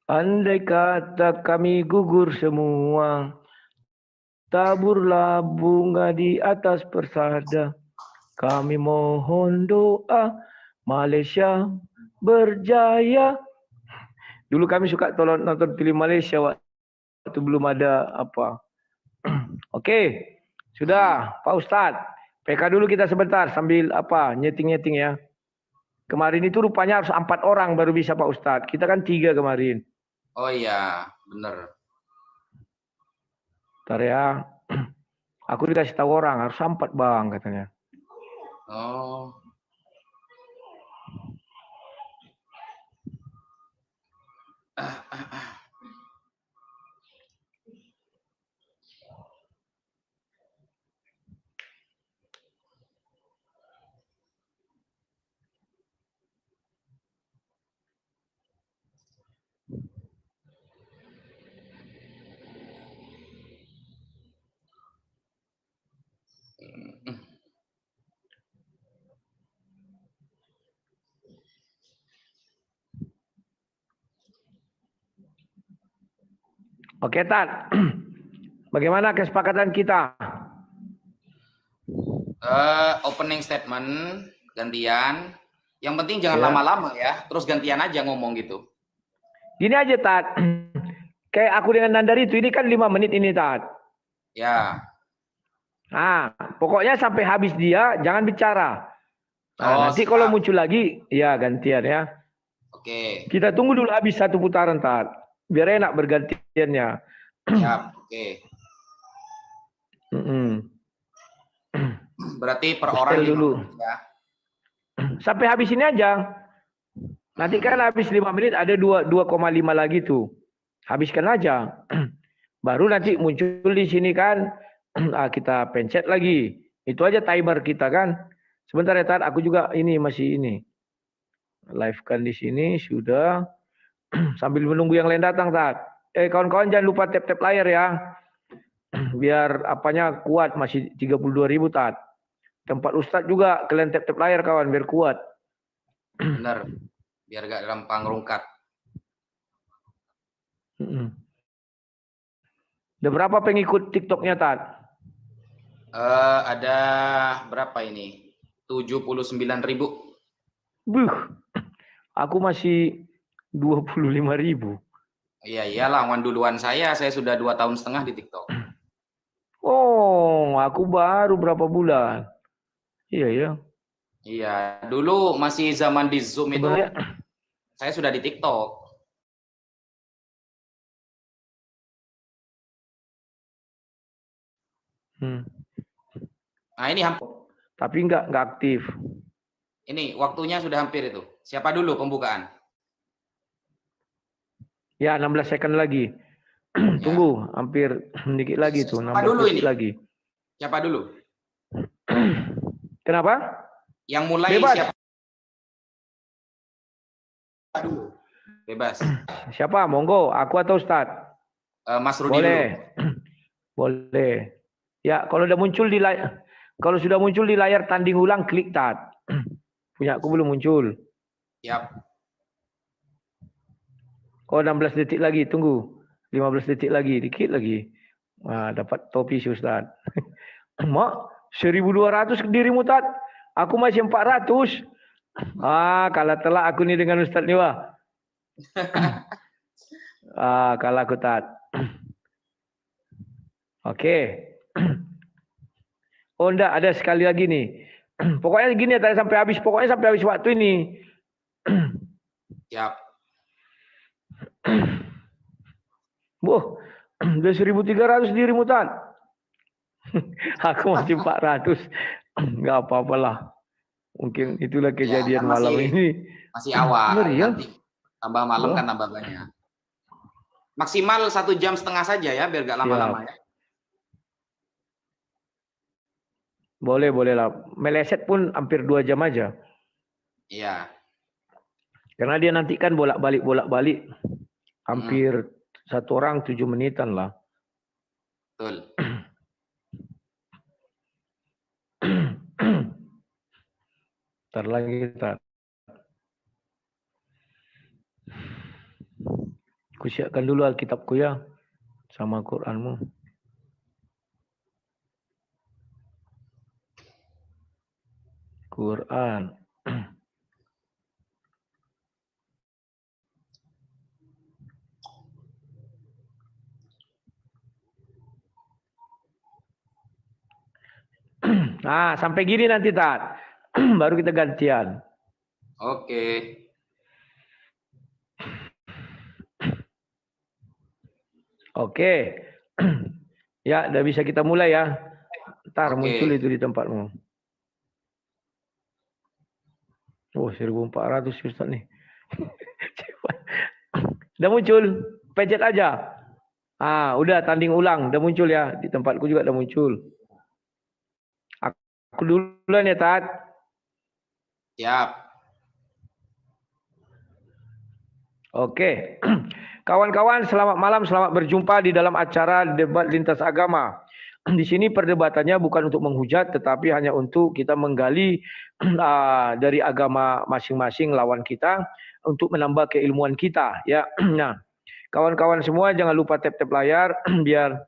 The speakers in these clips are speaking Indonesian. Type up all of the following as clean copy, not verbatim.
Andai kata kami gugur semua, taburlah bunga di atas persada. Kami mohon doa Malaysia berjaya. Dulu kami suka nonton film Malaysia waktu belum ada apa. Oke, sudah Pak Ustadz. PK dulu kita sebentar sambil apa nyeting-nyeting ya. Kemarin itu rupanya harus 4 orang baru bisa Pak Ustadz. Kita kan 3 kemarin. Oh iya, bener. Ntar ya. Aku dikasih tahu orang harus 4 bang katanya. Oh. Oke Tat. Bagaimana kesepakatan kita? Opening statement gantian. Yang penting jangan lama-lama ya. Terus gantian aja ngomong gitu. Gini aja Tat. Kayak aku dengan Nandari itu ini kan 5 menit ini Tat. Ya. Nah, pokoknya sampai habis dia jangan bicara. Nah, nanti siap. kalau muncul lagi ya gantian ya. Oke. Kita tunggu dulu habis 1 putaran Tat. Biar enak bergantiannya. Siap. Oke. Berarti per orang 5 dulu. menit ya. Sampai habis ini aja. Nanti kan habis 5 menit ada 2,5 lagi tuh. Habiskan aja. Baru nanti muncul di sini kan. Kita pencet lagi. Itu aja timer kita kan. Sebentar ya Tat, aku juga ini masih ini. Live kan di sini sudah. Sambil menunggu yang lain datang Tat. Kawan-kawan jangan lupa tap-tap layar ya. Biar apanya kuat, masih 32.000 Tat. Tempat Ustadz juga kalian tap-tap layar kawan biar kuat. Bener. Biar gak gampang rungkat. Ada berapa pengikut TikToknya Tat? Ada berapa ini? 79.000. Buh, aku masih 25.000. Iya iyalah, wan duluan saya sudah 2,5 tahun di TikTok. Oh, aku baru berapa bulan. Iya ya. Iya, dulu masih zaman di Zoom itu saya sudah di TikTok. Nah ini hampir. Tapi nggak aktif. Ini waktunya sudah hampir itu. Siapa dulu pembukaan? Ya 16 second lagi. Tunggu, hampir sedikit lagi tuh. Siapa 16 dulu detik ini? lagi. Siapa dulu? Kenapa? Yang mulai bebas. Siapa dulu? Bebas. Siapa? Monggo, aku atau Ustadz? Mas Rudi boleh. Dulu. Boleh. Ya, kalau udah muncul di layar, kalau sudah muncul di layar tanding ulang, klik Tat. Punya aku belum muncul. Siap. Oh, 16 detik lagi, tunggu. 15 detik lagi, dikit lagi. Wah, dapat topi si Ustaz. Mak, 1.200 dirimu Tat. Aku masih 400. Kalah telak aku nih dengan Ustaz nih wah. Kalah aku Tat. Oke. Oh enggak, ada sekali lagi nih. Pokoknya gini ya tadi sampai habis. Pokoknya sampai habis waktu ini. Siap. Boh, udah 1.300 dirimu Tat. Aku masih 400. Enggak apa-apalah. Mungkin itulah kejadian kan malam ini. Masih awal. Meriah. Nanti tambah malam kan tambah banyak. Maksimal 1,5 jam saja ya, biar gak lama-lama ya. Boleh lah. Meleset pun hampir 2 jam aja. Iya. Karena dia nanti kan bolak-balik. Hampir satu orang 7 menitan lah. Betul. Ntar lagi Tat. Kusiapkan dulu Alkitabku ya, sama Quranmu. Quran. Nah, sampai gini nanti Tat. Baru kita gantian. Oke. Oke. Ya, udah bisa kita mulai ya. Ntar Oke. muncul itu di tempatmu. Oh, 1400 Ustaz nih. Udah muncul. Pencet aja. Ah, udah tanding ulang. Udah muncul ya. Di tempatku juga udah muncul. Aku duluan ya, Tat. Siap. Oke. Kawan-kawan, selamat malam, selamat berjumpa di dalam acara debat lintas agama. Di sini perdebatannya bukan untuk menghujat, tetapi hanya untuk kita menggali dari agama masing-masing lawan kita untuk menambah keilmuan kita. Ya, nah, kawan-kawan semua jangan lupa tap-tap layar biar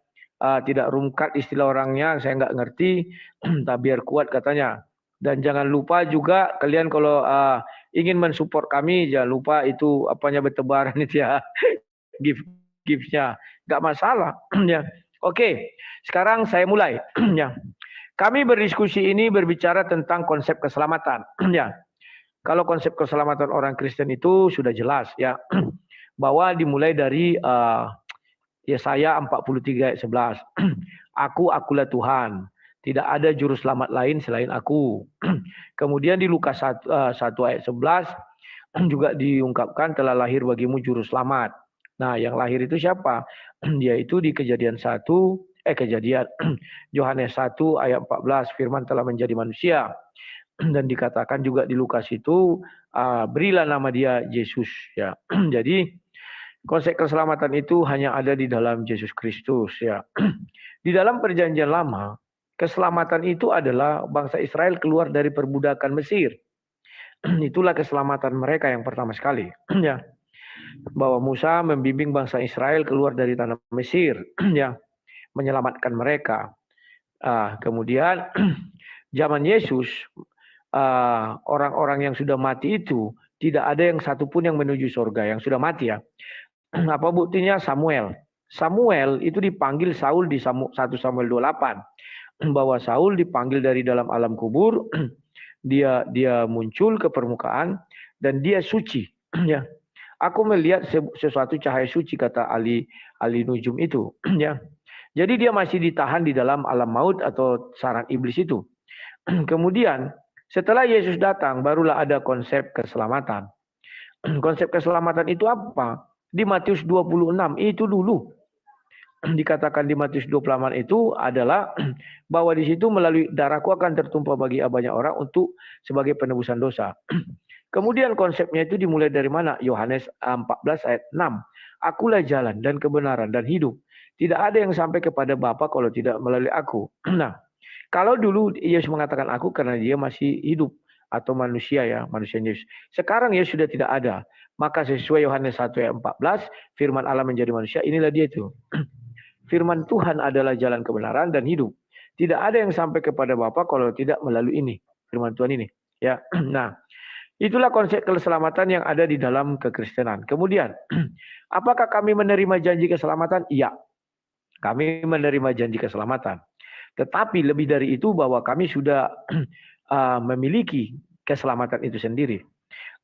tidak rungkat istilah orangnya, saya nggak ngerti, tapi biar kuat katanya. Dan jangan lupa juga kalian kalau ingin mensupport kami, jangan lupa itu apanya bertebaran itu ya. Gift-nya nggak masalah ya. Oke, sekarang saya mulai ya. Kami berdiskusi ini berbicara tentang konsep keselamatan ya. Kalau konsep keselamatan orang Kristen itu sudah jelas ya, bahwa dimulai dari Yesaya 43 ayat 11. Akulah Tuhan, tidak ada juru selamat lain selain aku. Kemudian di Lukas 1 ayat 11 juga diungkapkan telah lahir bagimu juru selamat. Nah, yang lahir itu siapa? Dia itu di kejadian Yohanes 1 ayat 14, firman telah menjadi manusia. Dan dikatakan juga di Lukas itu berilah nama dia Yesus ya. Jadi konsep keselamatan itu hanya ada di dalam Yesus Kristus ya. Di dalam perjanjian lama, keselamatan itu adalah bangsa Israel keluar dari perbudakan Mesir. Itulah keselamatan mereka yang pertama sekali ya. Bahwa Musa membimbing bangsa Israel keluar dari tanah Mesir ya, menyelamatkan mereka. Kemudian zaman Yesus orang-orang yang sudah mati itu tidak ada yang satupun yang menuju surga yang sudah mati ya. Apa buktinya? Samuel itu dipanggil Saul di 1 Samuel 28, bahwa Saul dipanggil dari dalam alam kubur, dia muncul ke permukaan dan dia suci ya. Aku melihat sesuatu cahaya suci, kata Ali Nujum itu ya. Jadi dia masih ditahan di dalam alam maut atau sarang iblis itu. Kemudian setelah Yesus datang barulah ada konsep keselamatan. Konsep keselamatan itu apa? Di Matius 26 itu dulu dikatakan, di Matius 28 itu adalah bahwa di situ melalui darahku akan tertumpah bagi banyak orang untuk sebagai penebusan dosa. Kemudian konsepnya itu dimulai dari mana? Yohanes 14 ayat 6. Akulah jalan dan kebenaran dan hidup. Tidak ada yang sampai kepada Bapa kalau tidak melalui aku. Nah, kalau dulu Yesus mengatakan aku karena dia masih hidup atau manusia ya, manusia Yesus. Sekarang Yesus sudah tidak ada. Maka sesuai Yohanes 1 ayat 14, firman Allah menjadi manusia, inilah dia itu. Firman Tuhan adalah jalan kebenaran dan hidup. Tidak ada yang sampai kepada Bapa kalau tidak melalui ini, firman Tuhan ini. Ya, nah, itulah konsep keselamatan yang ada di dalam kekristenan. Kemudian, apakah kami menerima janji keselamatan? Iya, kami menerima janji keselamatan. Tetapi lebih dari itu bahwa kami sudah memiliki keselamatan itu sendiri.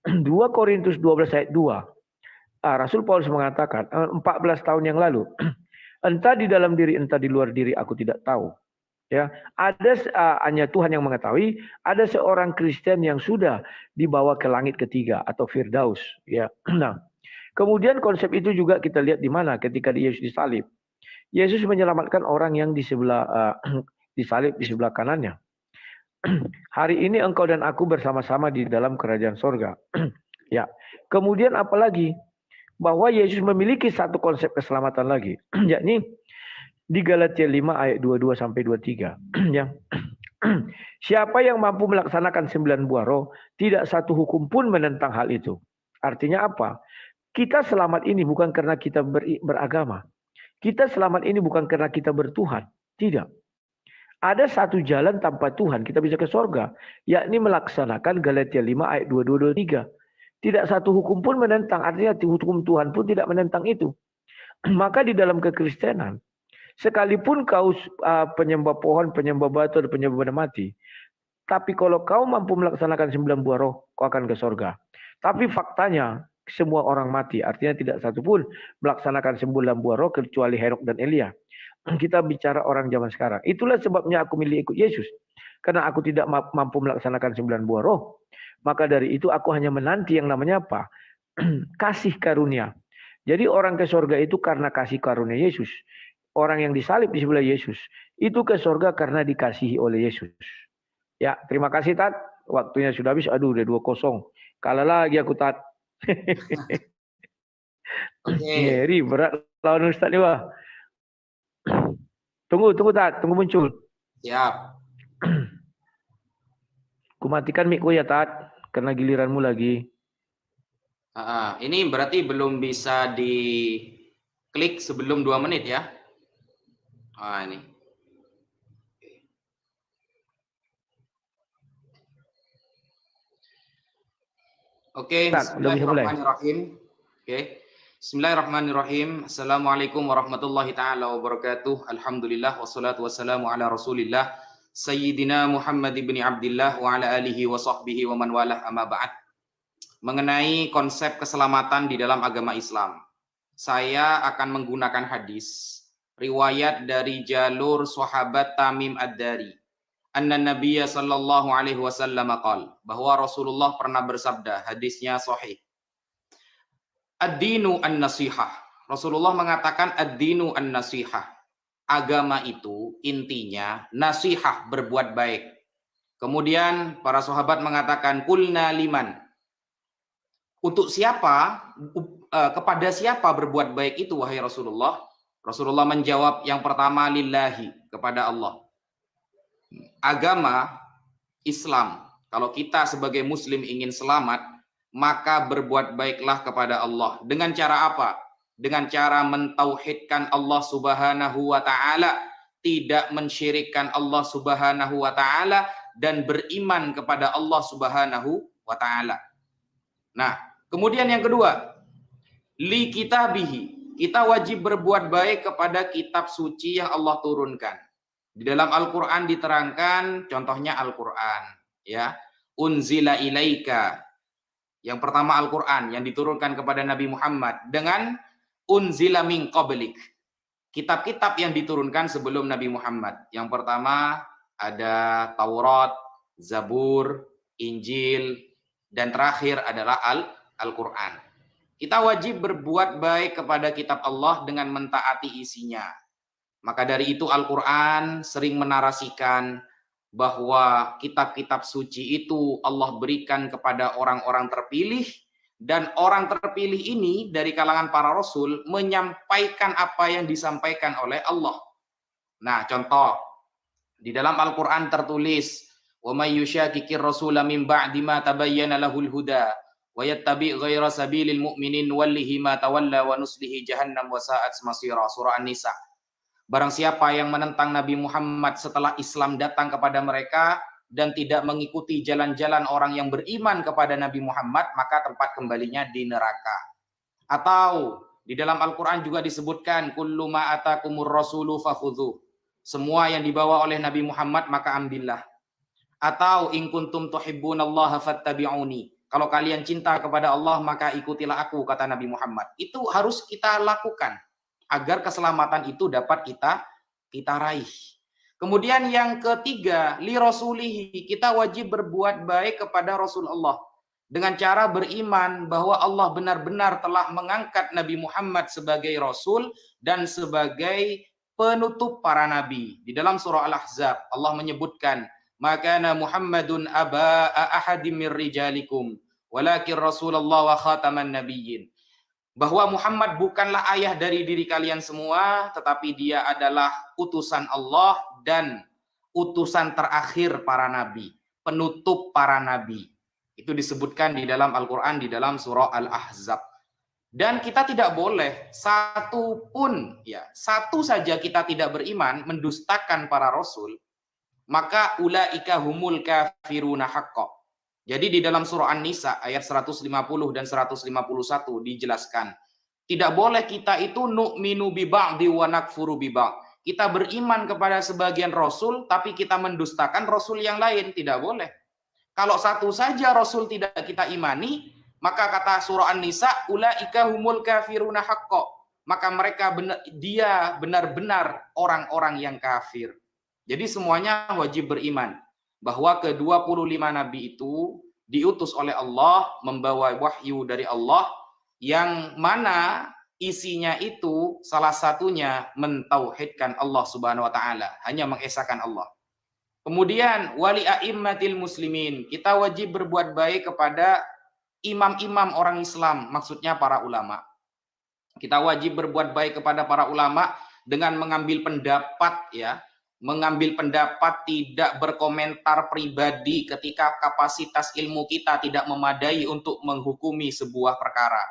2 Korintus 12 ayat 2. Rasul Paulus mengatakan 14 tahun yang lalu, entah di dalam diri entah di luar diri aku tidak tahu. Ya, ada hanya Tuhan yang mengetahui. Ada seorang Kristen yang sudah dibawa ke langit ketiga atau Firdaus. Ya, nah, kemudian konsep itu juga kita lihat di mana ketika Yesus disalib. Yesus menyelamatkan orang yang di sebelah disalib di sebelah kanannya. Hari ini engkau dan aku bersama-sama di dalam kerajaan sorga. Ya, kemudian apalagi bahwa Yesus memiliki satu konsep keselamatan lagi, yakni di Galatia 5 ayat 22 sampai 23. Ya. Siapa yang mampu melaksanakan 9 buah roh, tidak satu hukum pun menentang hal itu. Artinya apa? Kita selamat ini bukan karena kita beragama. Kita selamat ini bukan karena kita bertuhan. Tidak. Ada satu jalan tanpa Tuhan kita bisa ke sorga. Yakni melaksanakan Galatia 5 ayat 22-23. Tidak satu hukum pun menentang. Artinya hukum Tuhan pun tidak menentang itu. Maka di dalam kekristenan, sekalipun kau penyembah pohon, penyembah batu, dan penyembah benda mati. Tapi kalau kau mampu melaksanakan 9 buah roh, kau akan ke sorga. Tapi faktanya, semua orang mati. Artinya tidak satu pun melaksanakan 9 buah roh kecuali Henok dan Elia. Kita bicara orang zaman sekarang. Itulah sebabnya aku milih ikut Yesus. Karena aku tidak mampu melaksanakan 9 buah roh. Maka dari itu aku hanya menanti yang namanya apa? Kasih karunia. Jadi orang ke sorga itu karena kasih karunia Yesus. Orang yang disalib di sebelah Yesus. Itu ke sorga karena dikasihi oleh Yesus. Ya, terima kasih Tat. Waktunya sudah habis. Aduh, udah 2-0. Kalah lagi aku Tat. Ngeri, berat lawan Ustaz ni wah. Tunggu Tat, tunggu muncul. Siap. Ku matikan mic ku ya Tat, karena giliranmu lagi. Ini berarti belum bisa diklik sebelum 2 menit ya. Ini. Oke, bismillahirrahmanirrahim. Bismillahirrahmanirrahim. Assalamualaikum warahmatullahi taala wabarakatuh. Alhamdulillah wassalatu wassalamu ala Rasulillah Sayyidina Muhammad ibn Abdillah wa ala alihi wa sahbihi wa man walah, amma ba'd. Mengenai konsep keselamatan di dalam agama Islam, saya akan menggunakan hadis riwayat dari jalur sahabat Tamim Ad-Dari. Anna Nabiyya sallallahu alaihi wasallam qala, bahwa Rasulullah pernah bersabda, hadisnya sahih. Ad-dinu an-nasihah. Rasulullah mengatakan ad-dinu an-nasihah. Agama itu intinya nasihah, berbuat baik. Kemudian para sahabat mengatakan kulna liman. Untuk siapa, kepada siapa berbuat baik itu wahai Rasulullah? Rasulullah menjawab yang pertama lillahi, kepada Allah. Agama Islam, kalau kita sebagai muslim ingin selamat, maka berbuat baiklah kepada Allah. Dengan cara apa? Dengan cara mentauhidkan Allah Subhanahu wa taala, tidak mensyirikkan Allah Subhanahu wa taala, dan beriman kepada Allah Subhanahu wa taala. Nah, kemudian yang kedua, li kitabihi, kita wajib berbuat baik kepada kitab suci yang Allah turunkan. Di dalam Al-Qur'an diterangkan, contohnya Al-Qur'an, ya. Unzila ilaika. Yang pertama Al-Qur'an yang diturunkan kepada Nabi Muhammad, dengan unzila min qablik. Kitab-kitab yang diturunkan sebelum Nabi Muhammad. Yang pertama ada Taurat, Zabur, Injil, dan terakhir adalah Al-Qur'an. Kita wajib berbuat baik kepada kitab Allah dengan mentaati isinya. Maka dari itu Al-Qur'an sering menarasikan bahwa kitab-kitab suci itu Allah berikan kepada orang-orang terpilih, dan orang terpilih ini dari kalangan para rasul menyampaikan apa yang disampaikan oleh Allah. Nah, contoh di dalam Al-Qur'an tertulis, "Wa may yushaqiqir rasula min ba'di ma tabayyana lahul huda wa yattabi' ghaira sabilil mu'minin wallihi ma tawalla wa nuslihi jahannam wa sa'at masira." Surah An-Nisa. Barang siapa yang menentang Nabi Muhammad setelah Islam datang kepada mereka dan tidak mengikuti jalan-jalan orang yang beriman kepada Nabi Muhammad, maka tempat kembalinya di neraka. Atau di dalam Al-Qur'an juga disebutkan kullu ma atakumur rasulu fakhudhu. Semua yang dibawa oleh Nabi Muhammad maka ambillah. Atau in kuntum tuhibbunallaha fattabi'uni. Kalau kalian cinta kepada Allah maka ikutilah aku, kata Nabi Muhammad. Itu harus kita lakukan agar keselamatan itu dapat kita raih. Kemudian yang ketiga, li rasulihi, kita wajib berbuat baik kepada Rasulullah dengan cara beriman bahwa Allah benar-benar telah mengangkat Nabi Muhammad sebagai rasul dan sebagai penutup para nabi. Di dalam surah Al-Ahzab Allah menyebutkan, "Makana Muhammadun aba ahadim mir rijalikum, walakin Rasulullah wa khataman nabiyyin." Bahwa Muhammad bukanlah ayah dari diri kalian semua, tetapi dia adalah utusan Allah dan utusan terakhir para nabi, penutup para nabi. Itu disebutkan di dalam Al-Quran, di dalam surah Al-Ahzab. Dan kita tidak boleh satu saja kita tidak beriman, mendustakan para rasul, maka ulaika humul kafiruna haqqo. Jadi di dalam surah An-Nisa ayat 150 dan 151 dijelaskan, tidak boleh kita itu nu'minu bi ba'di wa nakfuru bi ba'd. Kita beriman kepada sebagian rasul tapi kita mendustakan rasul yang lain, tidak boleh. Kalau satu saja rasul tidak kita imani, maka kata surah An-Nisa, ulaika humul kafiruna haqqo. Maka mereka benar-benar orang-orang yang kafir. Jadi semuanya wajib beriman bahwa ke-25 nabi itu diutus oleh Allah, membawa wahyu dari Allah, yang mana isinya itu salah satunya mentauhidkan Allah Subhanahu wa taala, hanya mengesahkan Allah. Kemudian wali a'immatil muslimin, kita wajib berbuat baik kepada imam-imam orang Islam, maksudnya para ulama. Kita wajib berbuat baik kepada para ulama dengan mengambil pendapat, ya, mengambil pendapat, tidak berkomentar pribadi ketika kapasitas ilmu kita tidak memadai untuk menghukumi sebuah perkara.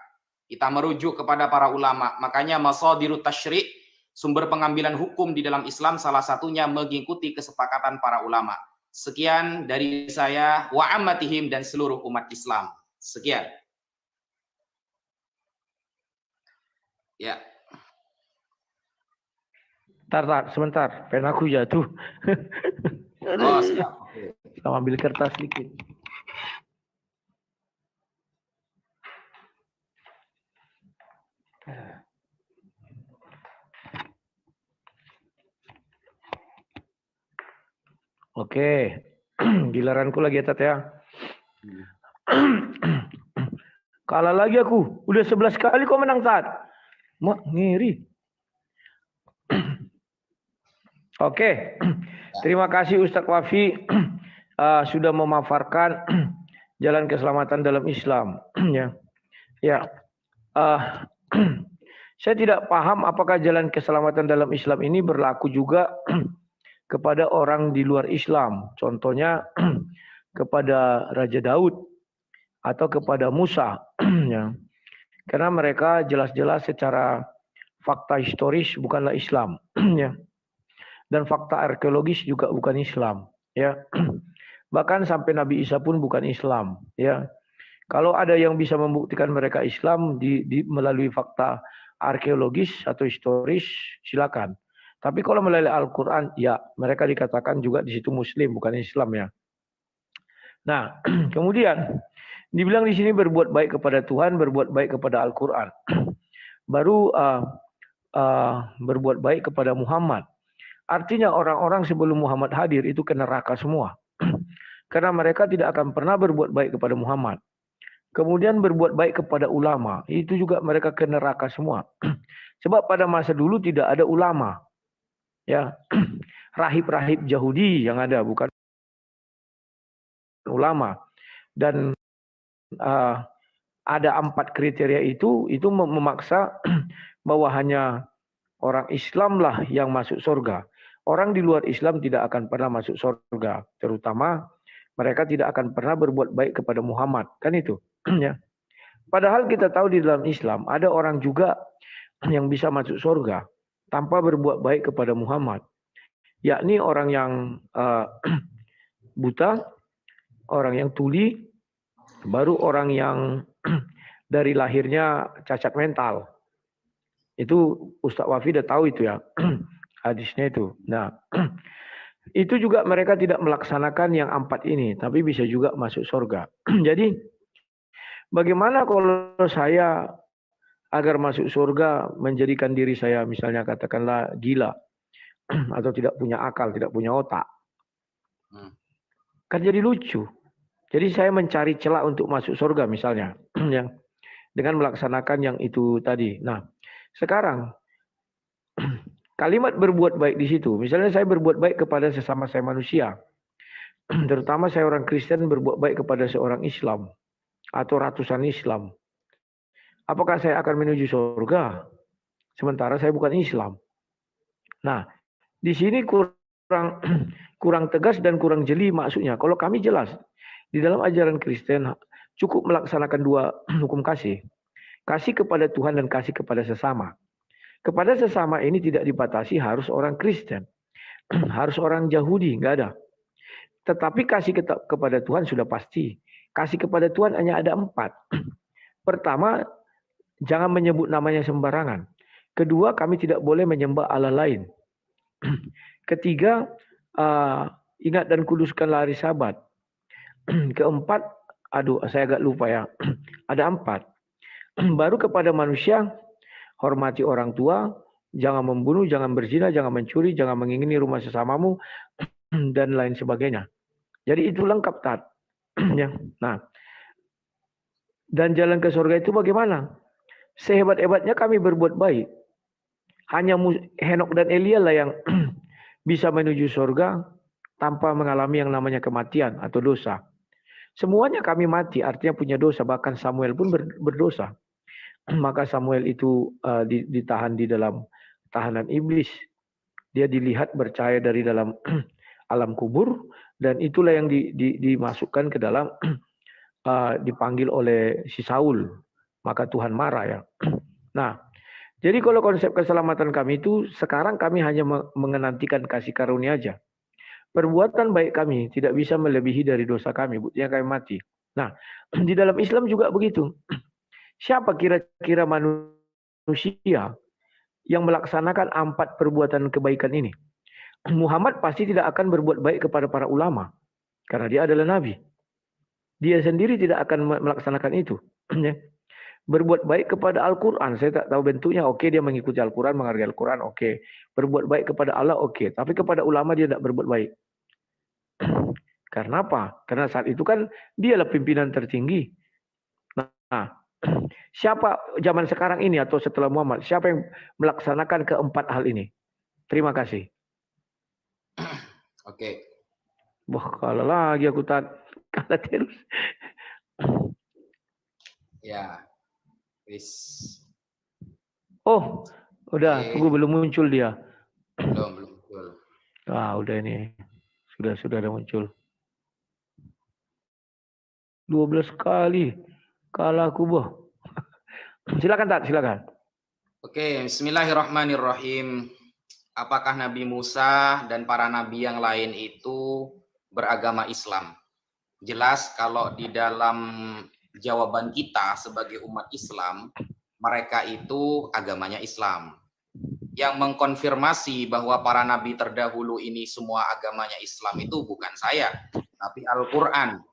Kita merujuk kepada para ulama. Makanya masadirut tasyri', sumber pengambilan hukum di dalam Islam, salah satunya mengikuti kesepakatan para ulama. Sekian dari saya, wa ammatihim, dan seluruh umat Islam. Sekian. Ya. Sebentar, pen aku jatuh. Oh, siap. Sama ambil kertas sedikit. Oke, giliranku lagi ya, Tat, ya. Kalah lagi aku. Udah 11 kali kok menang, Tat. Mak, ngiri. Oke. Terima kasih Ustadz Wafi sudah memaparkan jalan keselamatan dalam Islam. Ya. Saya tidak paham apakah jalan keselamatan dalam Islam ini berlaku juga kepada orang di luar Islam. Contohnya kepada Raja Daud atau kepada Musa. Ya. Karena mereka jelas-jelas secara fakta historis bukanlah Islam. Ya. Dan fakta arkeologis juga bukan Islam. Ya. Bahkan sampai Nabi Isa pun bukan Islam. Ya. Kalau ada yang bisa membuktikan mereka Islam melalui fakta arkeologis atau historis, silakan. Tapi kalau melalui Al-Quran, ya mereka dikatakan juga di situ Muslim, bukan Islam, ya. Nah, kemudian dibilang di sini berbuat baik kepada Tuhan, berbuat baik kepada Al-Quran. Baru berbuat baik kepada Muhammad. Artinya orang-orang sebelum Muhammad hadir itu ke neraka semua. Karena mereka tidak akan pernah berbuat baik kepada Muhammad. Kemudian berbuat baik kepada ulama, itu juga mereka ke neraka semua. Sebab pada masa dulu tidak ada ulama. Ya, rahib-rahib Yahudi yang ada, bukan ulama. Dan ada 4 kriteria itu memaksa bahwa hanya orang Islam lah yang masuk surga. Orang di luar Islam tidak akan pernah masuk surga. Terutama mereka tidak akan pernah berbuat baik kepada Muhammad. Kan itu. Ya. Padahal kita tahu di dalam Islam ada orang juga yang bisa masuk surga tanpa berbuat baik kepada Muhammad. Yakni orang yang buta, orang yang tuli, baru orang yang dari lahirnya cacat mental. Itu Ustadz Wafi udah tahu itu, ya. Hadisnya itu. Nah, itu juga mereka tidak melaksanakan yang 4 ini, tapi bisa juga masuk surga. Jadi, bagaimana kalau saya agar masuk surga menjadikan diri saya misalnya katakanlah gila atau tidak punya akal, tidak punya otak? Kan jadi lucu. Jadi saya mencari celah untuk masuk surga misalnya, ya, dengan melaksanakan yang itu tadi. Nah, sekarang kalimat berbuat baik di situ. Misalnya saya berbuat baik kepada sesama saya manusia. Terutama saya orang Kristen berbuat baik kepada seorang Islam atau ratusan Islam. Apakah saya akan menuju surga? Sementara saya bukan Islam. Nah, di sini kurang tegas dan kurang jeli maksudnya. Kalau kami jelas, di dalam ajaran Kristen cukup melaksanakan 2 hukum kasih. Kasih kepada Tuhan dan kasih kepada sesama. Kepada sesama ini tidak dibatasi harus orang Kristen, harus orang Yahudi, nggak ada. Tetapi kasih kepada Tuhan sudah pasti. Kasih kepada Tuhan hanya ada 4. Pertama, jangan menyebut namanya sembarangan. Kedua, kami tidak boleh menyembah Allah lain. Ketiga, ingat dan kuduskanlah hari Sabat. Keempat, saya agak lupa ya. Ada 4. Baru kepada manusia, hormati orang tua, jangan membunuh, jangan berzina, jangan mencuri, jangan mengingini rumah sesamamu, dan lain sebagainya. Jadi itu lengkap, Tat. Ya. Nah, dan jalan ke surga itu bagaimana? Sehebat-hebatnya kami berbuat baik. Hanya Henok dan Elia lah yang bisa menuju surga tanpa mengalami yang namanya kematian atau dosa. Semuanya kami mati, artinya punya dosa. Bahkan Samuel pun berdosa. Maka Samuel itu ditahan di dalam tahanan iblis. Dia dilihat bercahaya dari dalam alam kubur, dan itulah yang dimasukkan ke dalam dipanggil oleh si Saul. Maka Tuhan marah ya. Nah, jadi kalau konsep keselamatan kami itu sekarang kami hanya menantikan kasih karunia aja. Perbuatan baik kami tidak bisa melebihi dari dosa kami, buktinya kami mati. Nah, di dalam Islam juga begitu. Siapa kira-kira manusia yang melaksanakan 4 perbuatan kebaikan ini? Muhammad pasti tidak akan berbuat baik kepada para ulama, karena dia adalah nabi. Dia sendiri tidak akan melaksanakan itu. Berbuat baik kepada Al-Quran, saya tak tahu bentuknya, oke dia mengikuti Al-Quran, menghargai Al-Quran, oke. Berbuat baik kepada Allah, oke. Tapi kepada ulama dia tidak berbuat baik. Karena apa? Karena saat itu kan dialah pimpinan tertinggi. Nah, siapa zaman sekarang ini atau setelah Muhammad, siapa yang melaksanakan keempat hal ini? Terima kasih. Oke. Wah, kalah lagi aku kalah terus. Ya. Wis. Oh, udah, tunggu belum muncul dia. Belum muncul. Udah ini. Sudah ada muncul. 12 kali kalah aku, boh. Silakan, Tat, silakan. Oke, bismillahirrahmanirrahim. Apakah Nabi Musa dan para nabi yang lain itu beragama Islam? Jelas kalau di dalam jawaban kita sebagai umat Islam, mereka itu agamanya Islam. Yang mengkonfirmasi bahwa para nabi terdahulu ini semua agamanya Islam itu bukan saya, tapi Al-Quran.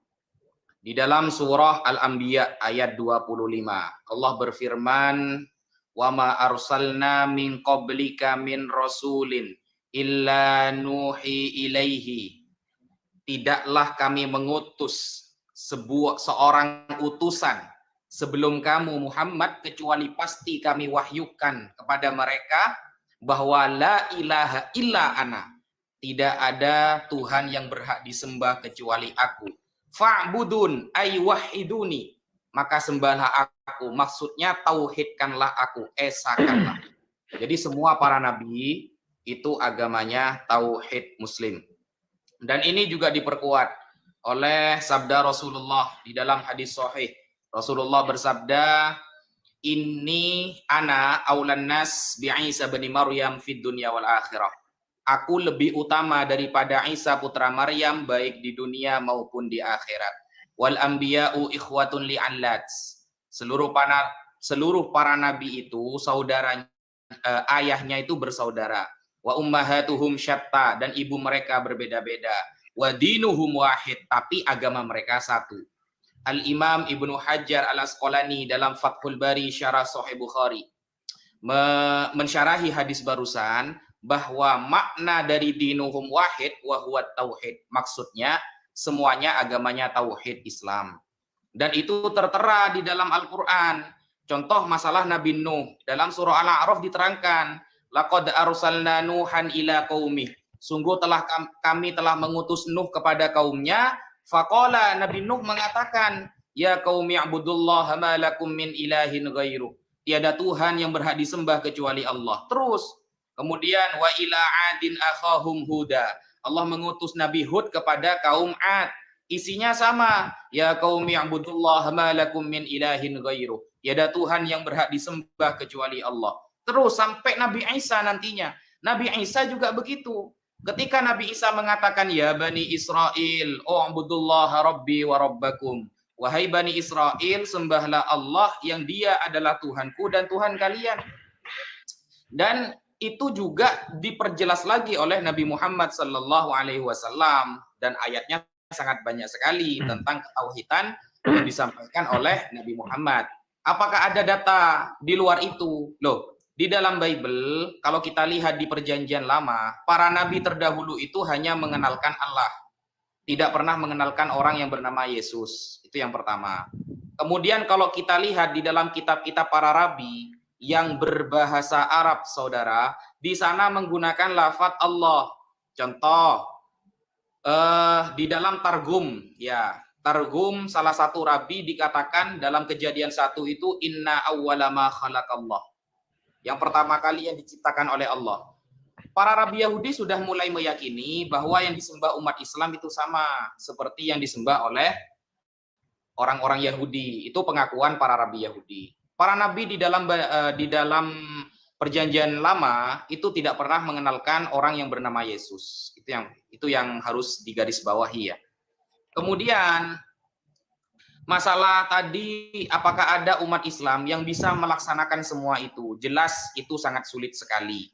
Di dalam surah Al-Anbiya ayat 25, Allah berfirman, "Wa ma arsalna min qablika min rasulin illa nuhi ilaihi." Tidaklah kami mengutus seorang utusan sebelum kamu Muhammad kecuali pasti kami wahyukan kepada mereka bahwa la ilaha illa ana. Tidak ada Tuhan yang berhak disembah kecuali aku. Fa'budun ay wahiduni, maka sembahlah aku, maksudnya tauhidkanlah aku, esakanlah. Jadi semua para nabi itu agamanya tauhid muslim. Dan ini juga diperkuat oleh sabda Rasulullah di dalam hadis sahih. Rasulullah bersabda, "Inni ana aulan nas bi Isa bin Maryam fid dunya wal akhirah." Aku lebih utama daripada Isa putra Maryam baik di dunia maupun di akhirat. Wal anbiya'u ikhwatun li'allat. Seluruh para nabi itu saudaranya, ayahnya itu bersaudara. Wa ummahatuhum syatta, dan ibu mereka berbeda-beda. Wa dinuhum wahid, tapi agama mereka satu. Al-Imam Ibnu Hajar Al-Asqalani dalam Fathul Bari Syarah Sahih Bukhari mensyarahi hadis barusan bahwa makna dari dinuhum wahid wa huwa tauhid. Maksudnya semuanya agamanya tauhid Islam. Dan itu tertera di dalam Al-Qur'an. Contoh masalah Nabi Nuh dalam surah Al-A'raf diterangkan, laqad arsalna nuhan ila qaumih. Sungguh kami telah mengutus Nuh kepada kaumnya. Faqala, Nabi Nuh mengatakan, ya qaumi ibudullaha ma lakum min ilahin ghairuh. Tiada Tuhan yang berhak disembah kecuali Allah. Terus kemudian wa ila adin akhahum huda. Allah mengutus Nabi Hud kepada kaum Ad. isinya sama, ya qaumi ibudullaha ma lakum min ilahin ghairuh. Tiada Tuhan yang berhak disembah kecuali Allah. Terus sampai Nabi Isa nantinya. Nabi Isa juga begitu. Ketika Nabi Isa mengatakan, ya Bani Israel, oh ibudullaha rabbi wa rabbakum. Wahai Bani Israel, sembahlah Allah yang dia adalah Tuhanku dan Tuhan kalian. Dan itu juga diperjelas lagi oleh Nabi Muhammad sallallahu alaihi wasallam, dan ayatnya sangat banyak sekali tentang ketauhidan yang disampaikan oleh Nabi Muhammad. Apakah ada data di luar itu? Loh, di dalam Bible kalau kita lihat di Perjanjian Lama, para nabi terdahulu itu hanya mengenalkan Allah, tidak pernah mengenalkan orang yang bernama Yesus. Itu yang pertama. Kemudian kalau kita lihat di dalam kitab-kitab para rabi yang berbahasa Arab, saudara, di sana menggunakan lafaz Allah. Contoh, di dalam Targum, ya, Targum salah satu rabi dikatakan dalam Kejadian 1 itu inna awwala ma khalaqallah. Yang pertama kali yang diciptakan oleh Allah. Para rabi Yahudi sudah mulai meyakini bahwa yang disembah umat Islam itu sama seperti yang disembah oleh orang-orang Yahudi. Itu pengakuan para rabi Yahudi. Para nabi di dalam Perjanjian Lama itu tidak pernah mengenalkan orang yang bernama Yesus. Itu yang harus digarisbawahi ya. Kemudian masalah tadi, apakah ada umat Islam yang bisa melaksanakan semua itu? Jelas itu sangat sulit sekali.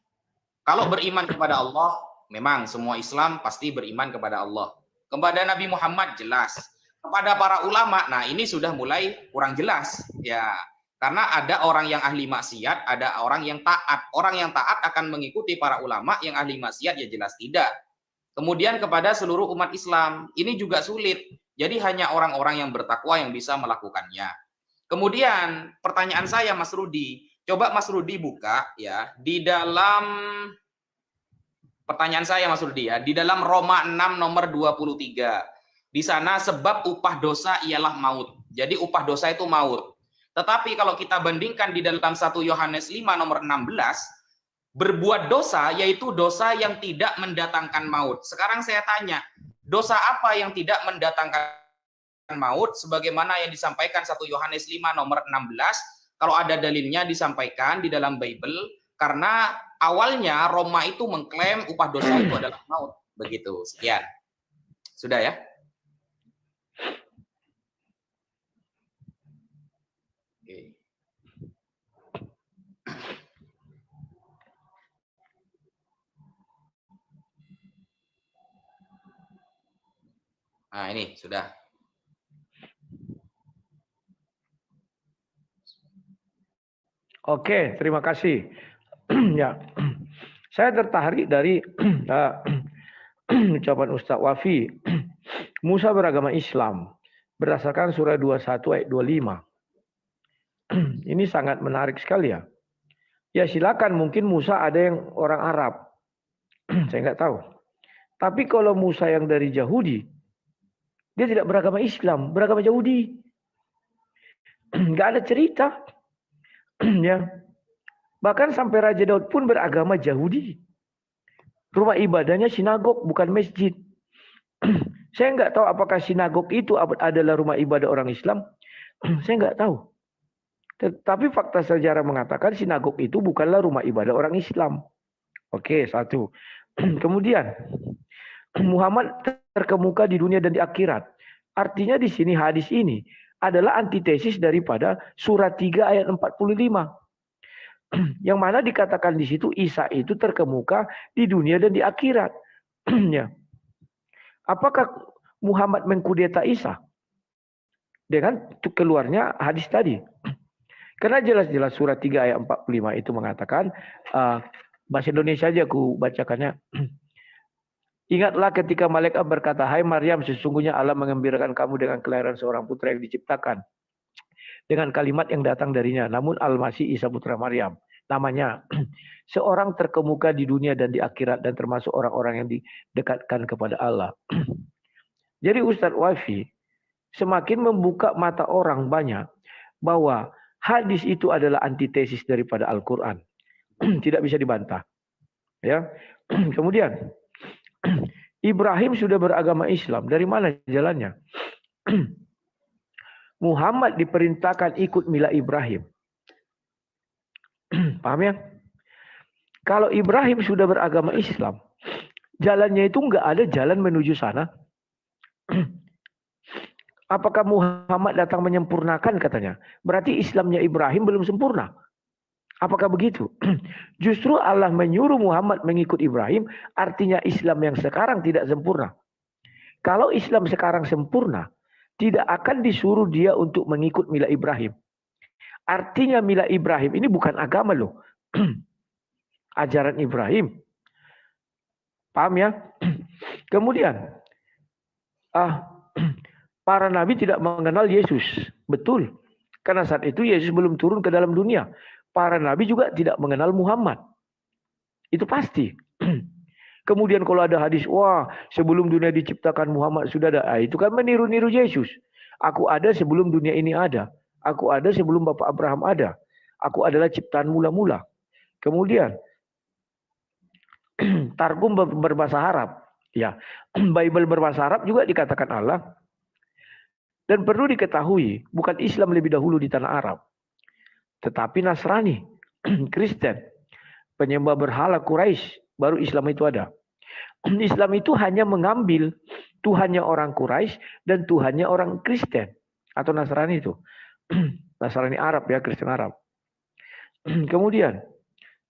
Kalau beriman kepada Allah, memang semua Islam pasti beriman kepada Allah. Kepada Nabi Muhammad jelas. Kepada para ulama, nah ini sudah mulai kurang jelas ya. Karena ada orang yang ahli maksiat, ada orang yang taat. Orang yang taat akan mengikuti para ulama, yang ahli maksiat ya jelas tidak. Kemudian kepada seluruh umat Islam, ini juga sulit. Jadi hanya orang-orang yang bertakwa yang bisa melakukannya. Kemudian pertanyaan saya Mas Rudi, coba Mas Rudi buka ya di dalam pertanyaan saya Mas Rudi ya, di dalam Roma 6 nomor 23. Di sana sebab upah dosa ialah maut. Jadi upah dosa itu maut. Tetapi kalau kita bandingkan di dalam 1 Yohanes 5 nomor 16, berbuat dosa yaitu dosa yang tidak mendatangkan maut. Sekarang saya tanya, dosa apa yang tidak mendatangkan maut sebagaimana yang disampaikan 1 Yohanes 5 nomor 16? Kalau ada dalilnya disampaikan di dalam Bible, karena awalnya Roma itu mengklaim upah dosa itu adalah maut. Begitu. Sekian. Sudah ya? Oke. Nah, ini sudah. Oke, terima kasih. Ya, saya tertarik dari ucapan Ustaz Wafi. Musa beragama Islam berdasarkan surah 21 ayat 25. Ini sangat menarik sekali ya. Ya silakan, mungkin Musa ada yang orang Arab. Saya nggak tahu. Tapi kalau Musa yang dari Yahudi, dia tidak beragama Islam, beragama Yahudi. Nggak ada cerita. Ya. Bahkan sampai Raja Daud pun beragama Yahudi. Rumah ibadahnya sinagog, bukan masjid. Saya nggak tahu apakah sinagog itu adalah rumah ibadah orang Islam. Saya nggak tahu. Tetapi fakta sejarah mengatakan sinagog itu bukanlah rumah ibadah orang Islam. Oke, satu. Kemudian, Muhammad terkemuka di dunia dan di akhirat. Artinya di sini hadis ini adalah antitesis daripada surat 3 ayat 45. Yang mana dikatakan di situ Isa itu terkemuka di dunia dan di akhirat. Ya. Apakah Muhammad mengkudeta Isa? Dengan keluarnya hadis tadi. Karena jelas-jelas surat 3 ayat 45 itu mengatakan, bahasa Indonesia aja aku bacakannya. Ingatlah ketika malaikat berkata, hai Maryam, sesungguhnya Allah mengembirakan kamu dengan kelahiran seorang putra yang diciptakan. Dengan kalimat yang datang darinya. Namun Al-Masih Isa putra Maryam. Namanya. Seorang terkemuka di dunia dan di akhirat. Dan termasuk orang-orang yang didekatkan kepada Allah. Jadi Ustadz Wafi semakin membuka mata orang banyak. Bahwa hadis itu adalah antitesis daripada Al-Quran. Tidak bisa dibantah. Ya. Kemudian. Ibrahim sudah beragama Islam. Dari mana jalannya? Muhammad diperintahkan ikut mila Ibrahim. Paham ya? Kalau Ibrahim sudah beragama Islam, jalannya itu nggak ada jalan menuju sana. Apakah Muhammad datang menyempurnakan katanya? Berarti Islamnya Ibrahim belum sempurna. Apakah begitu? Justru Allah menyuruh Muhammad mengikut Ibrahim, artinya Islam yang sekarang tidak sempurna. Kalau Islam sekarang sempurna, tidak akan disuruh dia untuk mengikut mila Ibrahim. Artinya mila Ibrahim ini bukan agama loh. Ajaran Ibrahim. Paham ya? Kemudian, para nabi tidak mengenal Yesus. Betul. Karena saat itu Yesus belum turun ke dalam dunia. Para nabi juga tidak mengenal Muhammad. Itu pasti. Kemudian kalau ada hadis, wah sebelum dunia diciptakan Muhammad sudah ada. Itu kan meniru-niru Yesus. Aku ada sebelum dunia ini ada. Aku ada sebelum Bapak Abraham ada. Aku adalah ciptaan mula-mula. Kemudian, Targum berbahasa Arab. Ya, Bible berbahasa Arab juga dikatakan Allah. Dan perlu diketahui, bukan Islam lebih dahulu di tanah Arab. Tetapi Nasrani, Kristen, penyembah berhala Quraisy, baru Islam itu ada. Islam itu hanya mengambil Tuhannya orang Quraisy dan Tuhannya orang Kristen. Atau Nasrani itu. Nasrani Arab ya, Kristen Arab. Kemudian,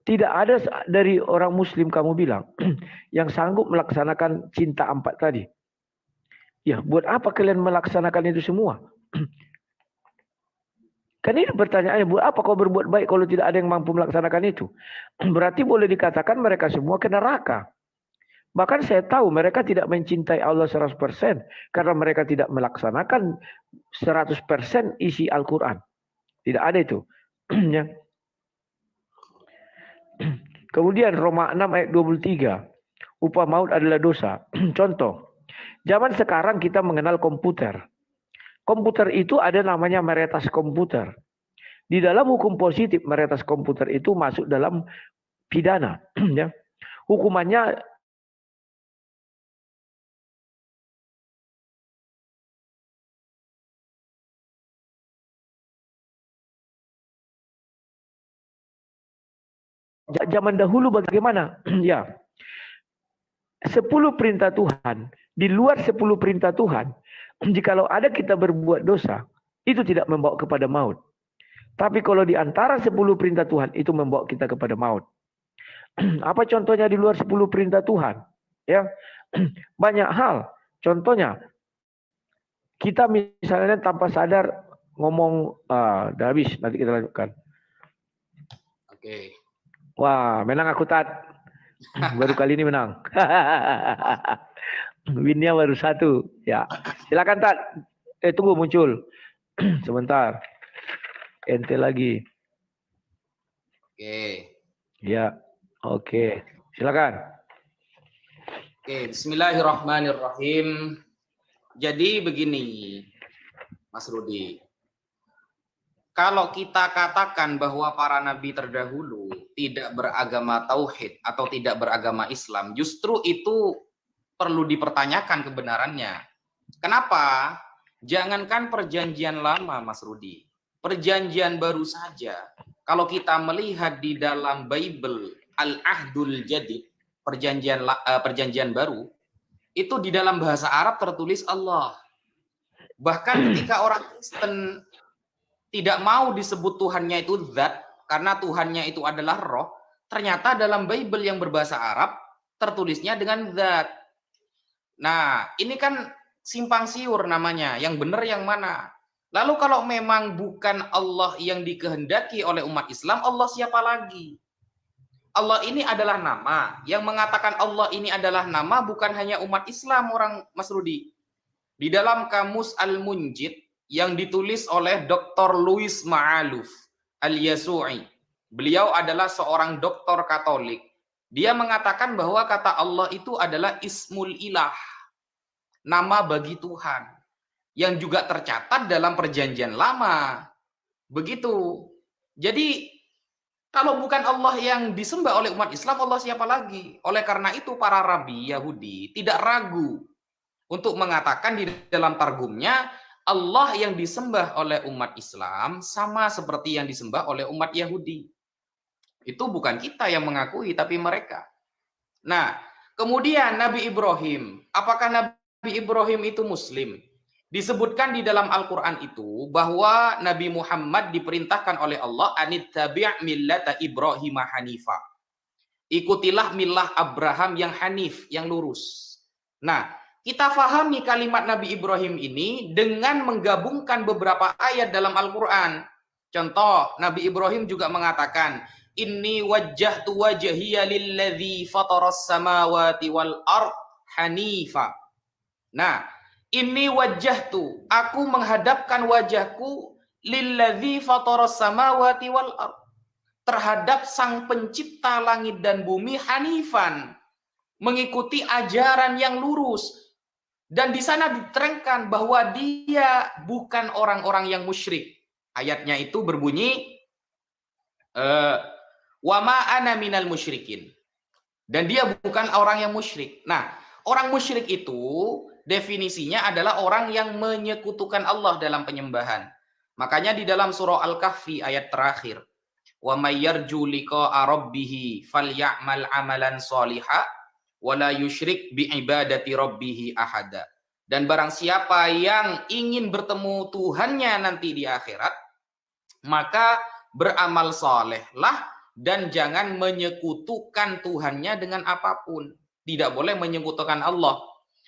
tidak ada dari orang Muslim kamu bilang, yang sanggup melaksanakan cinta empat tadi. Ya, buat apa kalian melaksanakan itu semua? Kan ini pertanyaannya, buat apa kau berbuat baik kalau tidak ada yang mampu melaksanakan itu? Berarti boleh dikatakan mereka semua ke neraka. Bahkan saya tahu mereka tidak mencintai Allah 100% karena mereka tidak melaksanakan 100% isi Al-Quran. Tidak ada itu. Ya. Kemudian Roma 6 ayat 23. Upah maut adalah dosa. Contoh. Zaman sekarang kita mengenal komputer. Komputer itu ada namanya meretas komputer. Di dalam hukum positif meretas komputer itu masuk dalam pidana. Ya. Hukumannya zaman dahulu bagaimana? Ya. 10 perintah Tuhan. Di luar 10 perintah Tuhan, jikalau ada kita berbuat dosa, itu tidak membawa kepada maut. Tapi kalau di antara 10 perintah Tuhan, itu membawa kita kepada maut. Apa contohnya di luar 10 perintah Tuhan? Ya, banyak hal. Contohnya, kita misalnya tanpa sadar ngomong, udah habis, nanti kita lanjutkan. Oke. Wah, menang aku Tat. Baru kali ini menang. Winnya baru 1. Ya, silakan Tat. Tunggu muncul. Sebentar. Ente lagi. Oke. Ya, oke. Silakan. Oke, bismillahirrahmanirrahim. Jadi begini, Mas Rudi. Kalau kita katakan bahwa para nabi terdahulu tidak beragama tauhid atau tidak beragama Islam, justru itu perlu dipertanyakan kebenarannya. Kenapa? Jangankan perjanjian lama, Mas Rudi. Perjanjian baru saja. Kalau kita melihat di dalam Bible Al-Ahdul Jadid, perjanjian baru, itu di dalam bahasa Arab tertulis Allah. Bahkan ketika orang Kristen tidak mau disebut Tuhannya itu zat, karena Tuhannya itu adalah roh, ternyata dalam Bible yang berbahasa Arab tertulisnya dengan zat. Nah, ini kan simpang siur namanya, yang benar yang mana? Lalu kalau memang bukan Allah yang dikehendaki oleh umat Islam, Allah siapa lagi? Allah ini adalah nama. Yang mengatakan Allah ini adalah nama bukan hanya umat Islam, orang Mas Rudi. Di dalam kamus Al-Munjid yang ditulis oleh Dr. Louis Ma'aluf Al-Yasu'i. Beliau adalah seorang doktor Katolik. Dia mengatakan bahwa kata Allah itu adalah Ismul Ilah. Nama bagi Tuhan. Yang juga tercatat dalam perjanjian lama. Begitu. Jadi Kalau bukan Allah yang disembah oleh umat Islam, Allah siapa lagi? Oleh karena itu para rabi Yahudi tidak ragu untuk mengatakan di dalam targumnya, Allah yang disembah oleh umat Islam sama seperti yang disembah oleh umat Yahudi. Itu bukan kita yang mengakui, tapi mereka. Nah, kemudian Nabi Ibrahim, apakah Nabi Ibrahim itu Muslim? Disebutkan di dalam Al-Quran itu bahwa Nabi Muhammad diperintahkan oleh Allah anittabi' millata Ibrahim hanifa. Ikutilah milah Abraham yang hanif, yang lurus. Nah, kita fahami kalimat Nabi Ibrahim ini dengan menggabungkan beberapa ayat dalam Al-Quran. Contoh, Nabi Ibrahim juga mengatakan, Inni wajjahtu wajhiya lilladzi fataras samawati wal ard hanifa. Nah, ini wajjahtu, aku menghadapkan wajahku lilladzi fataras samawati wal ard, terhadap sang pencipta langit dan bumi hanifan, mengikuti ajaran yang lurus. Dan di sana diterangkan bahwa dia bukan orang-orang yang musyrik. Ayatnya itu berbunyi wa ma ana minal musyrikin. Dan dia bukan orang yang musyrik. Nah, orang musyrik itu definisinya adalah orang yang menyekutukan Allah dalam penyembahan. Makanya di dalam surah Al-Kahfi ayat terakhir, wa may yarju liqa'a rabbih falyamal amalan shaliha wa la yusyrik bi ibadati rabbih ahada. Dan barang siapa yang ingin bertemu Tuhannya nanti di akhirat, maka beramal salehlah dan jangan menyekutukan Tuhannya dengan apapun. Tidak boleh menyekutukan Allah.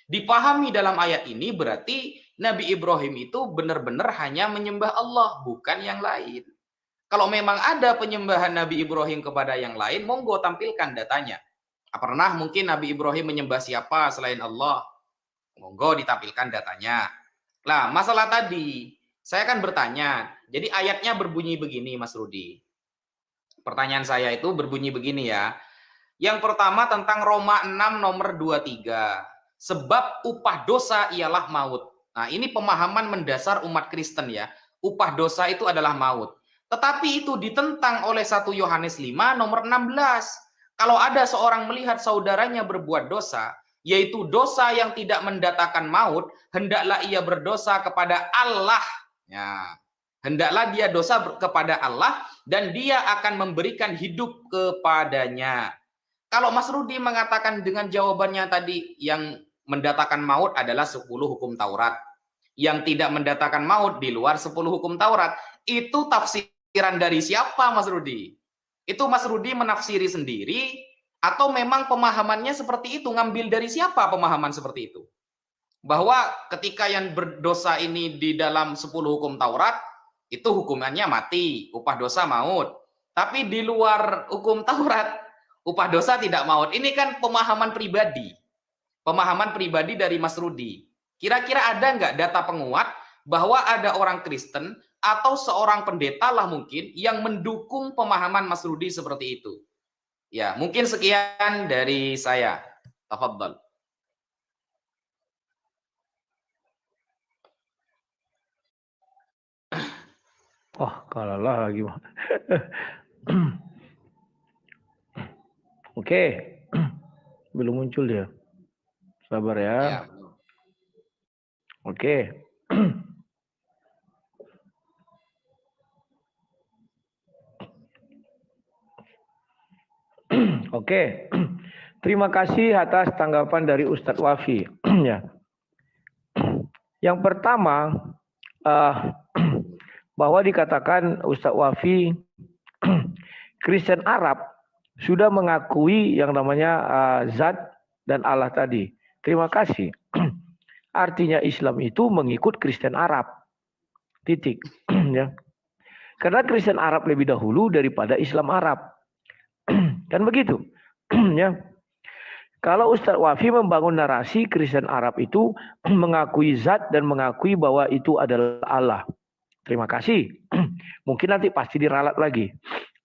Dipahami dalam ayat ini berarti Nabi Ibrahim itu benar-benar hanya menyembah Allah, bukan yang lain. Kalau memang ada penyembahan Nabi Ibrahim kepada yang lain, monggo tampilkan datanya. Pernah mungkin Nabi Ibrahim menyembah siapa selain Allah? Monggo ditampilkan datanya. Nah, masalah tadi, saya kan bertanya, jadi ayatnya berbunyi begini, Mas Rudi. Pertanyaan saya itu berbunyi begini ya. Yang pertama tentang Roma 6 nomor 23. Sebab upah dosa ialah maut. Nah, ini pemahaman mendasar umat Kristen ya. Upah dosa itu adalah maut. Tetapi itu ditentang oleh 1 Yohanes 5 nomor 16. Kalau ada seorang melihat saudaranya berbuat dosa, yaitu dosa yang tidak mendatangkan maut, hendaklah ia berdosa kepada Allah. Ya. Hendaklah dia dosa kepada Allah dan dia akan memberikan hidup kepadanya. Kalau Mas Rudi mengatakan dengan jawabannya tadi yang mendatangkan maut adalah 10 hukum Taurat. Yang tidak mendatangkan maut di luar 10 hukum Taurat. Itu tafsiran dari siapa Mas Rudi? Itu Mas Rudi menafsiri sendiri atau memang pemahamannya seperti itu? Ngambil dari siapa pemahaman seperti itu? Bahwa ketika yang berdosa ini di dalam 10 hukum Taurat, itu hukumannya mati, upah dosa maut. Tapi di luar hukum Taurat, upah dosa tidak maut. Ini kan pemahaman pribadi. Pemahaman pribadi dari Mas Rudi. Kira-kira ada nggak data penguat bahwa ada orang Kristen atau seorang pendeta lah mungkin yang mendukung pemahaman Mas Rudi seperti itu? Ya, mungkin sekian dari saya. Tafadhol. Oh, kalah lagi. Oke. Belum muncul dia. Sabar ya. Ya. Oke. Oke. Terima kasih atas tanggapan dari Ustadz Wafi. Ya. Yang pertama, bahwa dikatakan Ustadz Wafi, Kristen Arab sudah mengakui yang namanya zat dan Allah tadi. Terima kasih. Artinya Islam itu mengikut Kristen Arab. Titik. Ya. Karena Kristen Arab lebih dahulu daripada Islam Arab. Kan begitu. Ya. Kalau Ustadz Wafi membangun narasi Kristen Arab itu mengakui zat dan mengakui bahwa itu adalah Allah. Terima kasih. Mungkin nanti pasti diralat lagi.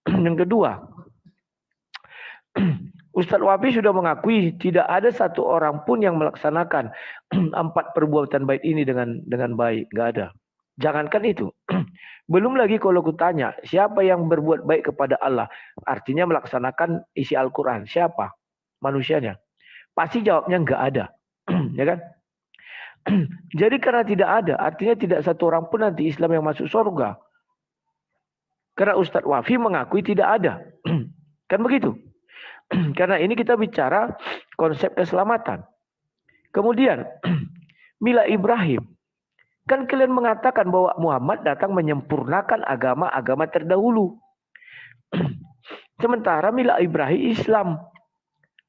Yang kedua, Ustadz Wafi sudah mengakui tidak ada satu orang pun yang melaksanakan 4 perbuatan baik ini dengan baik. Nggak ada. Jangankan itu. Belum lagi kalau kutanya, siapa yang berbuat baik kepada Allah? Artinya melaksanakan isi Al-Quran. Siapa? Manusianya. Pasti jawabnya enggak ada. Ya kan? Jadi karena tidak ada, artinya tidak satu orang pun nanti Islam yang masuk surga. Karena Ustadz Wafi mengakui tidak ada. Kan begitu? Karena ini kita bicara konsep keselamatan. Kemudian, Mila Ibrahim. Kan kalian mengatakan bahwa Muhammad datang menyempurnakan agama-agama terdahulu. Sementara Mila Ibrahim Islam.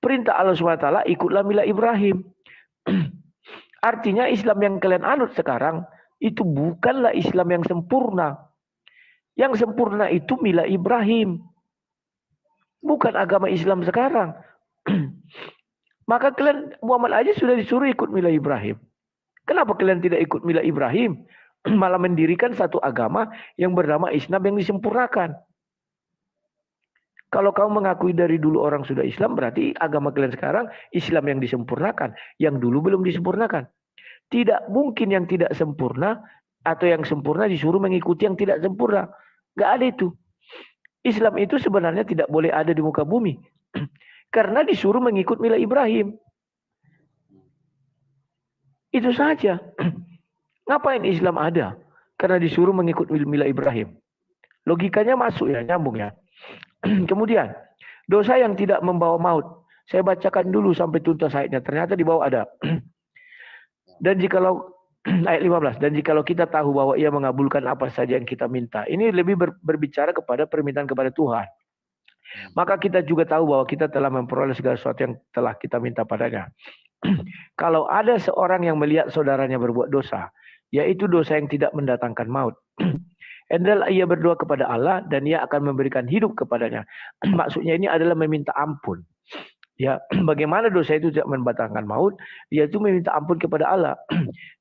Perintah Allah SWT ikutlah Mila Ibrahim. Artinya Islam yang kalian anut sekarang itu bukanlah Islam yang sempurna. Yang sempurna itu Mila Ibrahim. Bukan agama Islam sekarang. Maka kalian Muhammad aja sudah disuruh ikut Mila Ibrahim. Kenapa kalian tidak ikut Mila Ibrahim? Malah mendirikan satu agama yang bernama Islam yang disempurnakan. Kalau kamu mengakui dari dulu orang sudah Islam, berarti agama kalian sekarang Islam yang disempurnakan. Yang dulu belum disempurnakan. Tidak mungkin yang tidak sempurna atau yang sempurna disuruh mengikuti yang tidak sempurna. Nggak ada itu. Islam itu sebenarnya tidak boleh ada di muka bumi. Karena disuruh mengikut Mila Ibrahim. Itu saja. Ngapain Islam ada? Karena disuruh mengikut Mila Ibrahim. Logikanya masuk ya, nyambung ya. Kemudian, dosa yang tidak membawa maut. Saya bacakan dulu sampai tuntas ayatnya. Ternyata di bawah ada. Dan jikalau ayat 15. Dan jikalau kita tahu bahwa ia mengabulkan apa saja yang kita minta. Ini lebih berbicara kepada permintaan kepada Tuhan. Maka kita juga tahu bahwa kita telah memperoleh segala sesuatu yang telah kita minta padanya. Kalau ada seorang yang melihat saudaranya berbuat dosa, yaitu dosa yang tidak mendatangkan maut, hendaklah ia berdoa kepada Allah dan ia akan memberikan hidup kepadanya. Maksudnya ini adalah meminta ampun. Ya, bagaimana dosa itu tidak mendatangkan maut? Yaitu meminta ampun kepada Allah.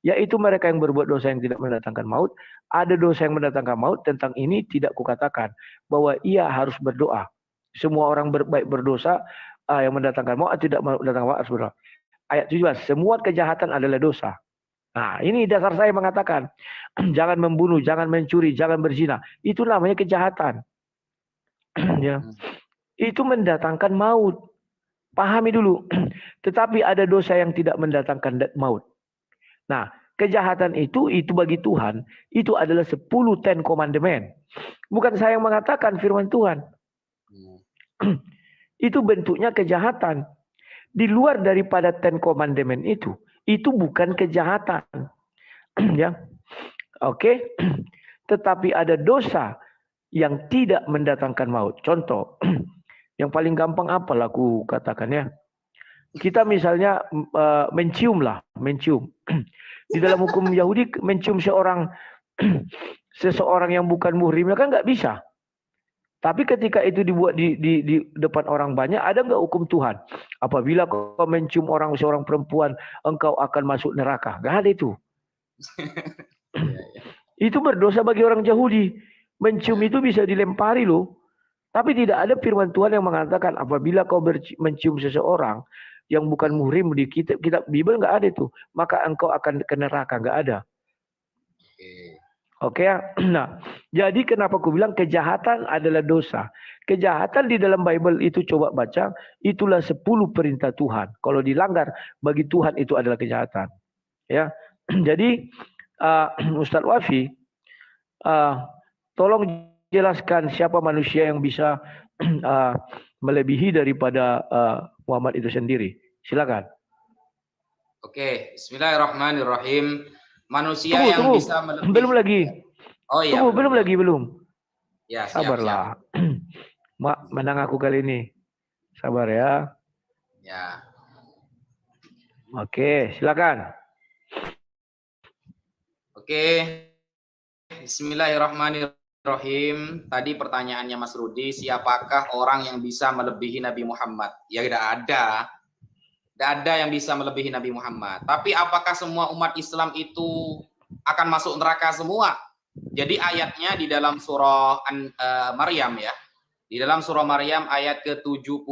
Yaitu mereka yang berbuat dosa yang tidak mendatangkan maut. Ada dosa yang mendatangkan maut, tentang ini tidak kukatakan bahwa ia harus berdoa. Semua orang baik berdosa yang mendatangkan maut, tidak mendatangkan maut harus berdoa. Ayat 17, semua kejahatan adalah dosa. Nah, ini dasar saya mengatakan, jangan membunuh, jangan mencuri, jangan berzina. Itu namanya kejahatan. Ya. Itu mendatangkan maut. Pahami dulu. Tetapi ada dosa yang tidak mendatangkan maut. Nah, kejahatan itu bagi Tuhan, itu adalah 10 Ten Commandment. Bukan saya yang mengatakan, firman Tuhan. Itu bentuknya kejahatan. Di luar daripada Ten Commandment itu bukan kejahatan. Ya. Oke. Tetapi ada dosa yang tidak mendatangkan maut. Contoh, yang paling gampang apa lah aku katakan ya. Kita misalnya mencium. Di dalam hukum Yahudi mencium seseorang yang bukan muhrim kan nggak bisa. Tapi ketika itu dibuat di depan orang banyak, ada nggak hukum Tuhan? Apabila kau mencium seorang perempuan, engkau akan masuk neraka. Nggak ada itu. Itu berdosa bagi orang Yahudi. Mencium itu bisa dilempari loh. Tapi tidak ada firman Tuhan yang mengatakan apabila kau mencium seseorang yang bukan muhrim di kitab Bible, nggak ada itu. Maka engkau akan ke neraka. Nggak ada. Oke ya. Nah, jadi kenapa aku bilang kejahatan adalah dosa. Kejahatan di dalam Bible itu coba baca, itulah 10 perintah Tuhan. Kalau dilanggar bagi Tuhan itu adalah kejahatan. Ya. Jadi Ustadz Wafi, tolong jelaskan siapa manusia yang bisa melebihi daripada Muhammad itu sendiri. Silakan. Oke, bismillahirrahmanirrahim. Manusia yang bisa melebihi. Belum lagi. Oh iya. Belum lagi. Ya, siap, sabarlah. Mak, menang aku kali ini. Sabar ya. Ya. Oke, silakan. Oke. Bismillahirrahmanirrahim. Tadi pertanyaannya Mas Rudi, siapakah orang yang bisa melebihi Nabi Muhammad? Ya tidak ada. Tidak ada yang bisa melebihi Nabi Muhammad. Tapi apakah semua umat Islam itu akan masuk neraka semua? Jadi ayatnya di dalam surah Maryam ya. Di dalam surah Maryam ayat ke-71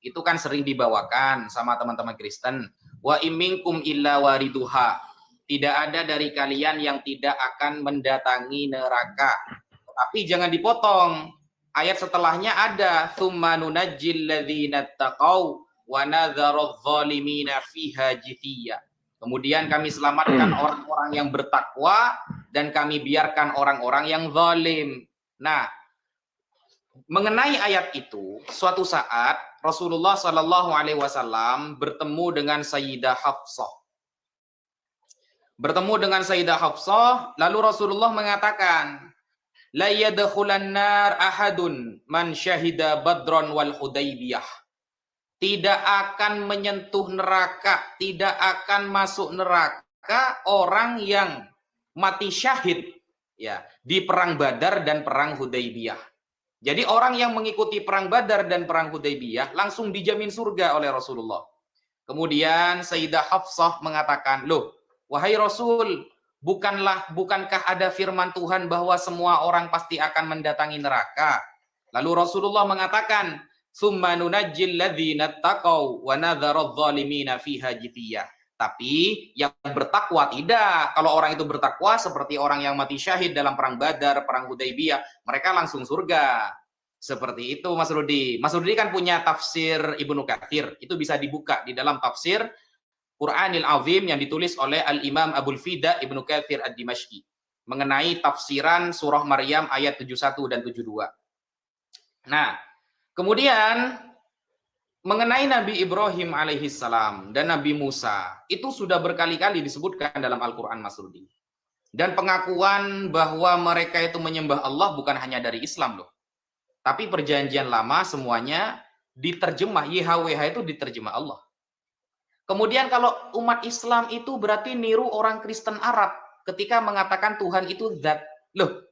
itu kan sering dibawakan sama teman-teman Kristen. Wa imminkum illa wariduha. Tidak ada dari kalian yang tidak akan mendatangi neraka. Tapi jangan dipotong. Ayat setelahnya ada tsumma nunajjil ladzina taqau wa nadzaru adh-dhalimina fiha jithiya. Kemudian kami selamatkan orang-orang yang bertakwa dan kami biarkan orang-orang yang zalim. Nah, mengenai ayat itu, suatu saat Rasulullah Shallallahu Alaihi Wasallam bertemu dengan Sayyidah Hafsah. Lalu Rasulullah mengatakan, la yadkhulan nar ahadun man syahida badron wal hudaybiyah. Tidak akan menyentuh neraka, tidak akan masuk neraka orang yang mati syahid ya di perang Badar dan perang Hudaybiyah. Jadi orang yang mengikuti perang Badar dan perang Hudaybiyah langsung dijamin surga oleh Rasulullah. Kemudian Sayyidah Hafsah mengatakan, "Loh, wahai Rasul, bukankah ada firman Tuhan bahwa semua orang pasti akan mendatangi neraka?" Lalu Rasulullah mengatakan, "Tsumma nunajjil ladzina taqau wa nadzaru adh-dhalimina fiha jithiyah." Tapi yang bertakwa tidak. Kalau orang itu bertakwa seperti orang yang mati syahid dalam perang Badar, perang Hudaybiyah, mereka langsung surga. Seperti itu Mas Rudi. Mas Rudi kan punya tafsir Ibnu Katsir. Itu bisa dibuka di dalam tafsir Qur'anil Azim yang ditulis oleh Al-Imam Abul Fida Ibnu Katsir Ad-Dimashqi mengenai tafsiran surah Maryam ayat 71 dan 72. Nah, kemudian mengenai Nabi Ibrahim alaihissalam dan Nabi Musa, itu sudah berkali-kali disebutkan dalam Al-Quran, Mas Rudi. Dan pengakuan bahwa mereka itu menyembah Allah bukan hanya dari Islam loh. Tapi perjanjian lama semuanya diterjemah, YHWH itu diterjemah Allah. Kemudian kalau umat Islam itu berarti niru orang Kristen Arab ketika mengatakan Tuhan itu zat. Loh,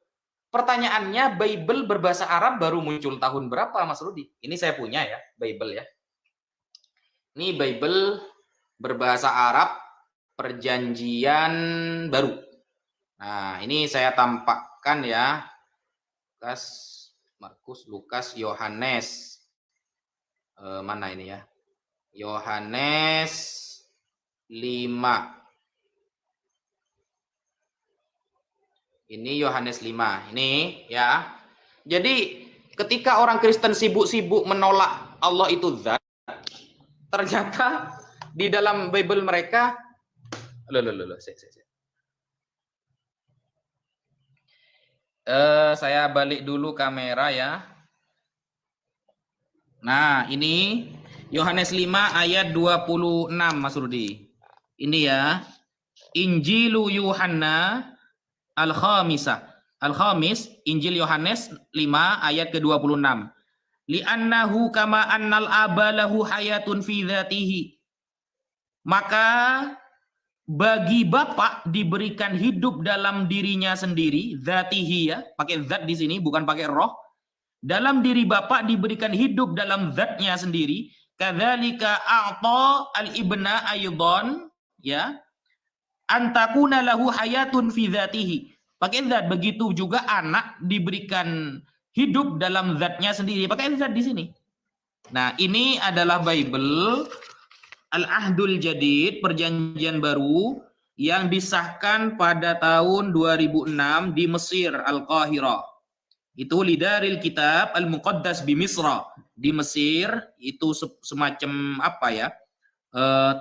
pertanyaannya Bible berbahasa Arab baru muncul tahun berapa, Mas Rudi? Ini saya punya ya, Bible ya. Ini Bible berbahasa Arab perjanjian baru. Nah, ini saya tampakkan ya. Lukas, Markus, Lukas, Yohanes. Mana ini ya? Yohanes 5. Ini Yohanes 5. Ini ya. Jadi ketika orang Kristen sibuk-sibuk menolak Allah itu zat, ternyata di dalam Bible mereka saya balik dulu kamera ya. Nah, ini Yohanes 5 ayat 26 Mas Rudi. Ini ya. Injilu Yuhanna Al-Khamis, Injil Yohanes 5 ayat ke-26. Li'annahu kama annal abalahu hayatun fi dzatihi. Maka bagi Bapak diberikan hidup dalam dirinya sendiri, dzatihi ya, pakai zat di sini bukan pakai roh. Dalam diri Bapak diberikan hidup dalam zatnya sendiri. Kadzalika a'ta al-ibna aydon ya. Antakuna lahu hayatun fi dzatihi. Pakai zat, begitu juga anak diberikan hidup dalam zatnya sendiri. Pakai zat di sini. Nah, ini adalah Bible Al-Ahdul Jadid, perjanjian baru yang disahkan pada tahun 2006 di Mesir, Al-Qahirah. Itu lidaril kitab Al-Muqaddas bi Misra di Mesir. Itu semacam apa ya?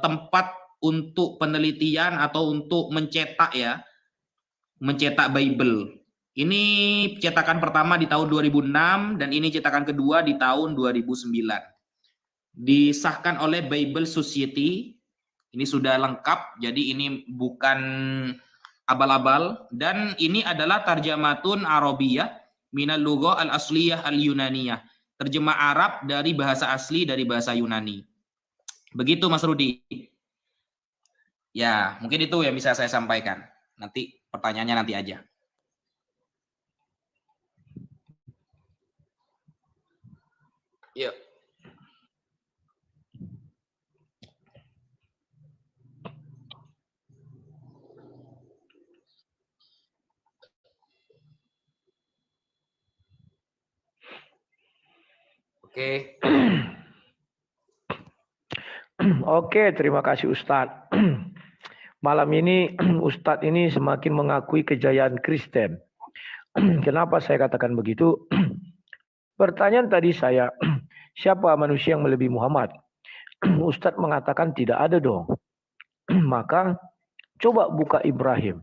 Tempat untuk penelitian atau untuk mencetak ya. Mencetak Bible. Ini cetakan pertama di tahun 2006 dan ini cetakan kedua di tahun 2009. Disahkan oleh Bible Society. Ini sudah lengkap, jadi ini bukan abal-abal dan ini adalah tarjamatun Arabiyah minal lugha al-asliyah al-Yunaniyah. Terjemah Arab dari bahasa asli dari bahasa Yunani. Begitu Mas Rudi. Ya, mungkin itu yang bisa saya sampaikan. Nanti pertanyaannya nanti aja. Yuk. Oke. Oke, terima kasih Ustadz. Malam ini Ustadz ini semakin mengakui kejayaan Kristen. Kenapa saya katakan begitu? Pertanyaan tadi saya, siapa manusia yang melebihi Muhammad? Ustadz mengatakan tidak ada dong. Maka coba buka Ibrahim.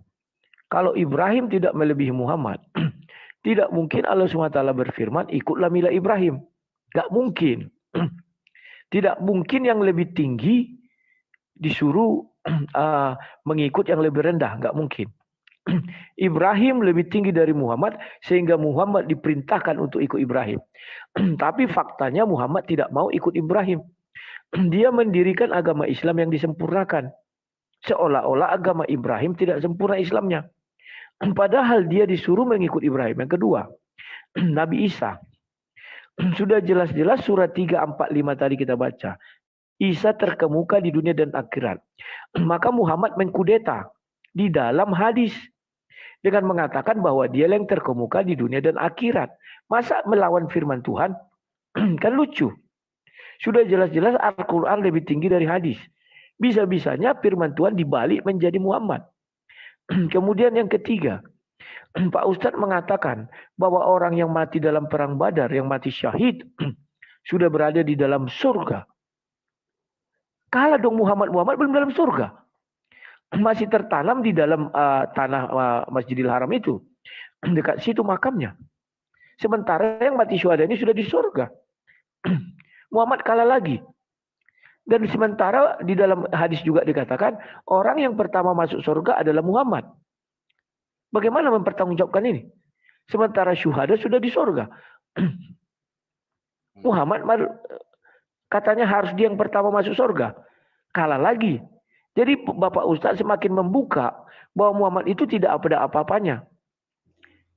Kalau Ibrahim tidak melebihi Muhammad, tidak mungkin Allah SWT berfirman, ikutlah milah Ibrahim. Gak mungkin. Tidak mungkin yang lebih tinggi disuruh mengikut yang lebih rendah. Gak mungkin. Ibrahim lebih tinggi dari Muhammad sehingga Muhammad diperintahkan untuk ikut Ibrahim. Tapi faktanya Muhammad tidak mau ikut Ibrahim. Dia mendirikan agama Islam yang disempurnakan. Seolah-olah agama Ibrahim tidak sempurna Islamnya. Padahal dia disuruh mengikut Ibrahim. Yang kedua, Nabi Isa. Sudah jelas-jelas surat 345 tadi kita baca. Isa terkemuka di dunia dan akhirat. Maka Muhammad mengkudeta di dalam hadis. Dengan mengatakan bahwa dia yang terkemuka di dunia dan akhirat. Masa melawan firman Tuhan? Kan lucu. Sudah jelas-jelas Al-Quran lebih tinggi dari hadis. Bisa-bisanya firman Tuhan dibalik menjadi Muhammad. Kemudian yang ketiga, Pak Ustadz mengatakan bahwa orang yang mati dalam perang Badar, yang mati syahid, sudah berada di dalam surga. Kalah dong Muhammad belum dalam surga. Masih tertanam di dalam tanah Masjidil Haram itu. Dekat situ makamnya. Sementara yang mati syuhada ini sudah di surga. Muhammad kalah lagi. Dan sementara di dalam hadis juga dikatakan, orang yang pertama masuk surga adalah Muhammad. Bagaimana mempertanggungjawabkan ini? Sementara syuhada sudah di surga. Muhammad katanya harus dia yang pertama masuk surga. Kalah lagi. Jadi Bapak Ustadz semakin membuka bahwa Muhammad itu tidak ada apa-apanya.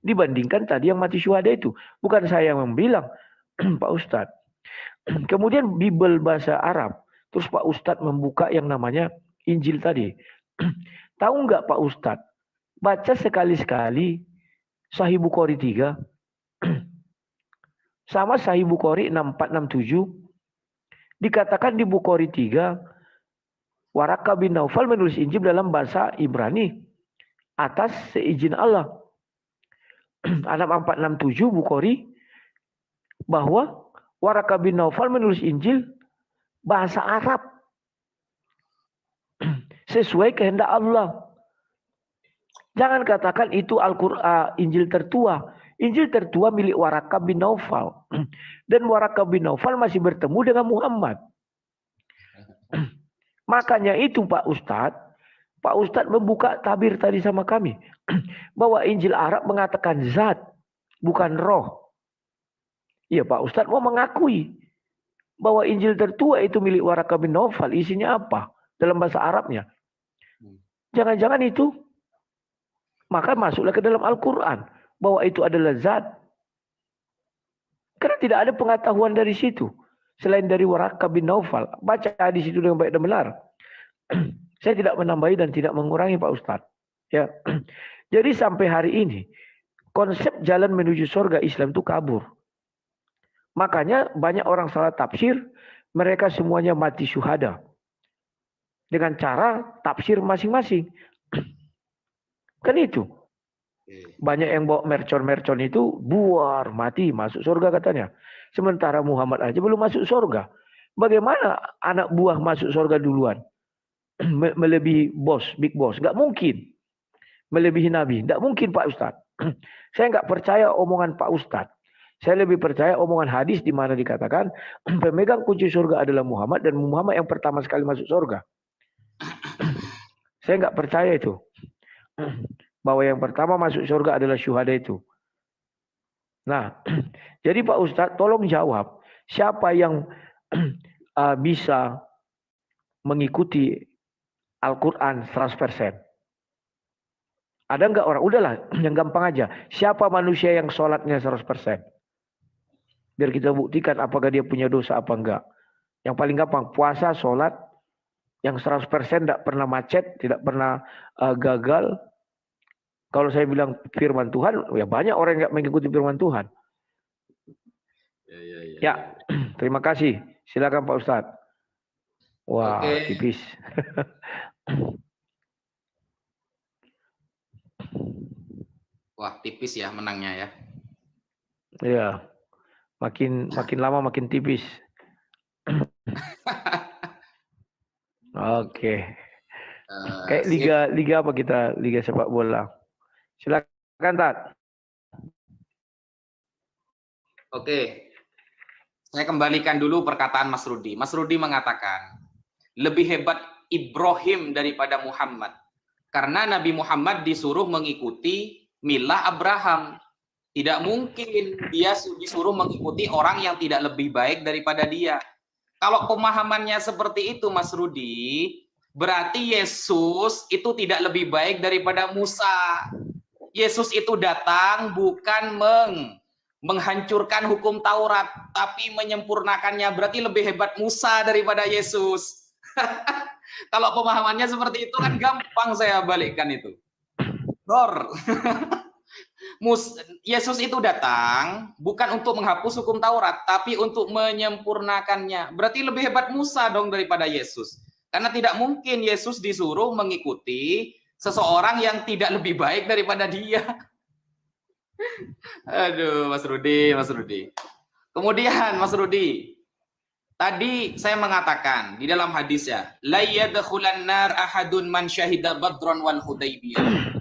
Dibandingkan tadi yang mati syuhada itu. Bukan saya yang bilang, Pak Ustadz. Kemudian Bible bahasa Arab. Terus Pak Ustadz membuka yang namanya Injil tadi. Tahu nggak Pak Ustadz? Baca sekali-sekali Sahih Bukhari 3. Sama Sahih Bukhari 6467. Dikatakan di Bukhari 3. Waraka bin Naufal menulis Injil dalam bahasa Ibrani atas seizin Allah. 6467 Bukhari bahwa Waraka bin Naufal menulis Injil bahasa Arab sesuai kehendak Allah. Jangan katakan itu Al-Quran Injil tertua. Injil tertua milik Waraka bin Naufal. Dan Waraka bin Naufal masih bertemu dengan Muhammad. Makanya itu Pak Ustadz membuka tabir tadi sama kami. Bahwa Injil Arab mengatakan zat, bukan roh. Iya Pak Ustadz mau mengakui bahwa Injil tertua itu milik Waraka bin Naufal. Isinya apa? Dalam bahasa Arabnya. Jangan-jangan itu. Maka masuklah ke dalam Al-Quran. Bahwa itu adalah zat. Karena tidak ada pengetahuan dari situ. Selain dari Waraka bin Naufal. Baca di situ dengan baik dan benar. Saya tidak menambahi dan tidak mengurangi Pak Ustadz. Ya. Jadi sampai hari ini. Konsep jalan menuju surga Islam itu kabur. Makanya banyak orang salah tafsir. Mereka semuanya mati syuhada. Dengan cara tafsir masing-masing. Kan itu. Banyak yang bawa mercon-mercon itu buar, mati, masuk surga katanya. Sementara Muhammad aja belum masuk surga. Bagaimana anak buah masuk surga duluan? Melebihi bos, big boss. Nggak mungkin. Melebihi Nabi. Nggak mungkin Pak Ustadz. Saya nggak percaya omongan Pak Ustadz. Saya lebih percaya omongan hadis di mana dikatakan pemegang kunci surga adalah Muhammad dan Muhammad yang pertama sekali masuk surga. Saya nggak percaya itu. Bahwa yang pertama masuk surga adalah syuhada itu. Nah, jadi Pak Ustadz tolong jawab. Siapa yang bisa mengikuti Al-Quran 100%? Ada nggak orang? Udahlah, yang gampang aja. Siapa manusia yang sholatnya 100%? Biar kita buktikan apakah dia punya dosa apa enggak. Yang paling gampang, puasa, sholat. Yang 100% tidak pernah macet, tidak pernah gagal. Kalau saya bilang firman Tuhan, ya banyak orang yang nggak mengikuti firman Tuhan. Ya, terima kasih. Silakan Pak Ustadz. Wah, tipis. Wah, tipis ya menangnya ya. Ya, makin lama makin tipis. Oke. Kayak Sip. liga apa kita? Liga sepak bola. Silakan Tat. Oke, saya kembalikan dulu perkataan Mas Rudi. Mas Rudi mengatakan, lebih hebat Ibrahim daripada Muhammad. Karena Nabi Muhammad disuruh mengikuti milah Abraham. Tidak mungkin dia disuruh mengikuti orang yang tidak lebih baik daripada dia. Kalau pemahamannya seperti itu, Mas Rudi, berarti Yesus itu tidak lebih baik daripada Musa. Yesus itu datang bukan menghancurkan hukum Taurat, tapi menyempurnakannya. Berarti lebih hebat Musa daripada Yesus. Kalau pemahamannya seperti itu kan gampang saya balikkan itu. Dor. Yesus itu datang bukan untuk menghapus hukum Taurat, tapi untuk menyempurnakannya. Berarti lebih hebat Musa dong daripada Yesus. Karena tidak mungkin Yesus disuruh mengikuti seseorang yang tidak lebih baik daripada dia. Aduh, Mas Rudi. Kemudian Mas Rudi, tadi saya mengatakan di dalam hadis ya, la yadkhulan nar ahadun man syahida badran wal hudaybiyah.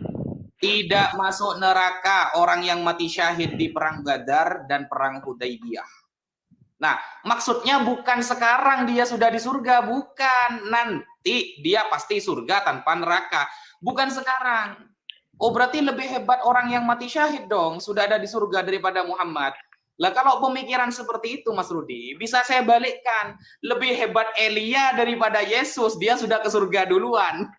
Tidak masuk neraka orang yang mati syahid di perang Badar dan perang Hudaybiyah. Nah, maksudnya bukan sekarang dia sudah di surga, bukan. Nanti dia pasti surga tanpa neraka. Bukan sekarang. Oh, berarti lebih hebat orang yang mati syahid dong, sudah ada di surga daripada Muhammad. Lah kalau pemikiran seperti itu Mas Rudi, bisa saya balikkan. Lebih hebat Elia daripada Yesus, dia sudah ke surga duluan.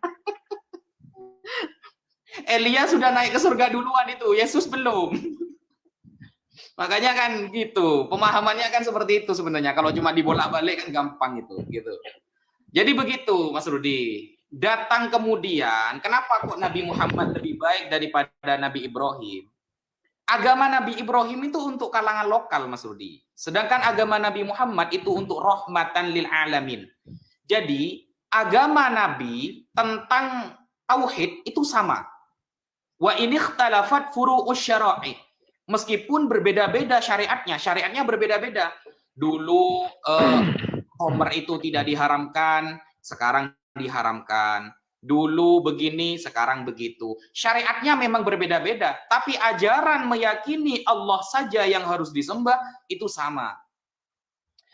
Elia sudah naik ke surga duluan itu, Yesus belum. Makanya kan gitu, pemahamannya kan seperti itu sebenarnya. Kalau cuma dibolak-balik kan gampang itu, gitu. Jadi begitu, Mas Rudi. Datang kemudian, kenapa kok Nabi Muhammad lebih baik daripada Nabi Ibrahim? Agama Nabi Ibrahim itu untuk kalangan lokal, Mas Rudi. Sedangkan agama Nabi Muhammad itu untuk rahmatan lil alamin. Jadi, agama Nabi tentang tauhid itu sama. Wa ini ikhtalafat furu'us syara'i. Meskipun berbeda-beda syariatnya berbeda-beda. Dulu Homer itu tidak diharamkan, sekarang diharamkan. Dulu begini, sekarang begitu. Syariatnya memang berbeda-beda, tapi ajaran meyakini Allah saja yang harus disembah itu sama.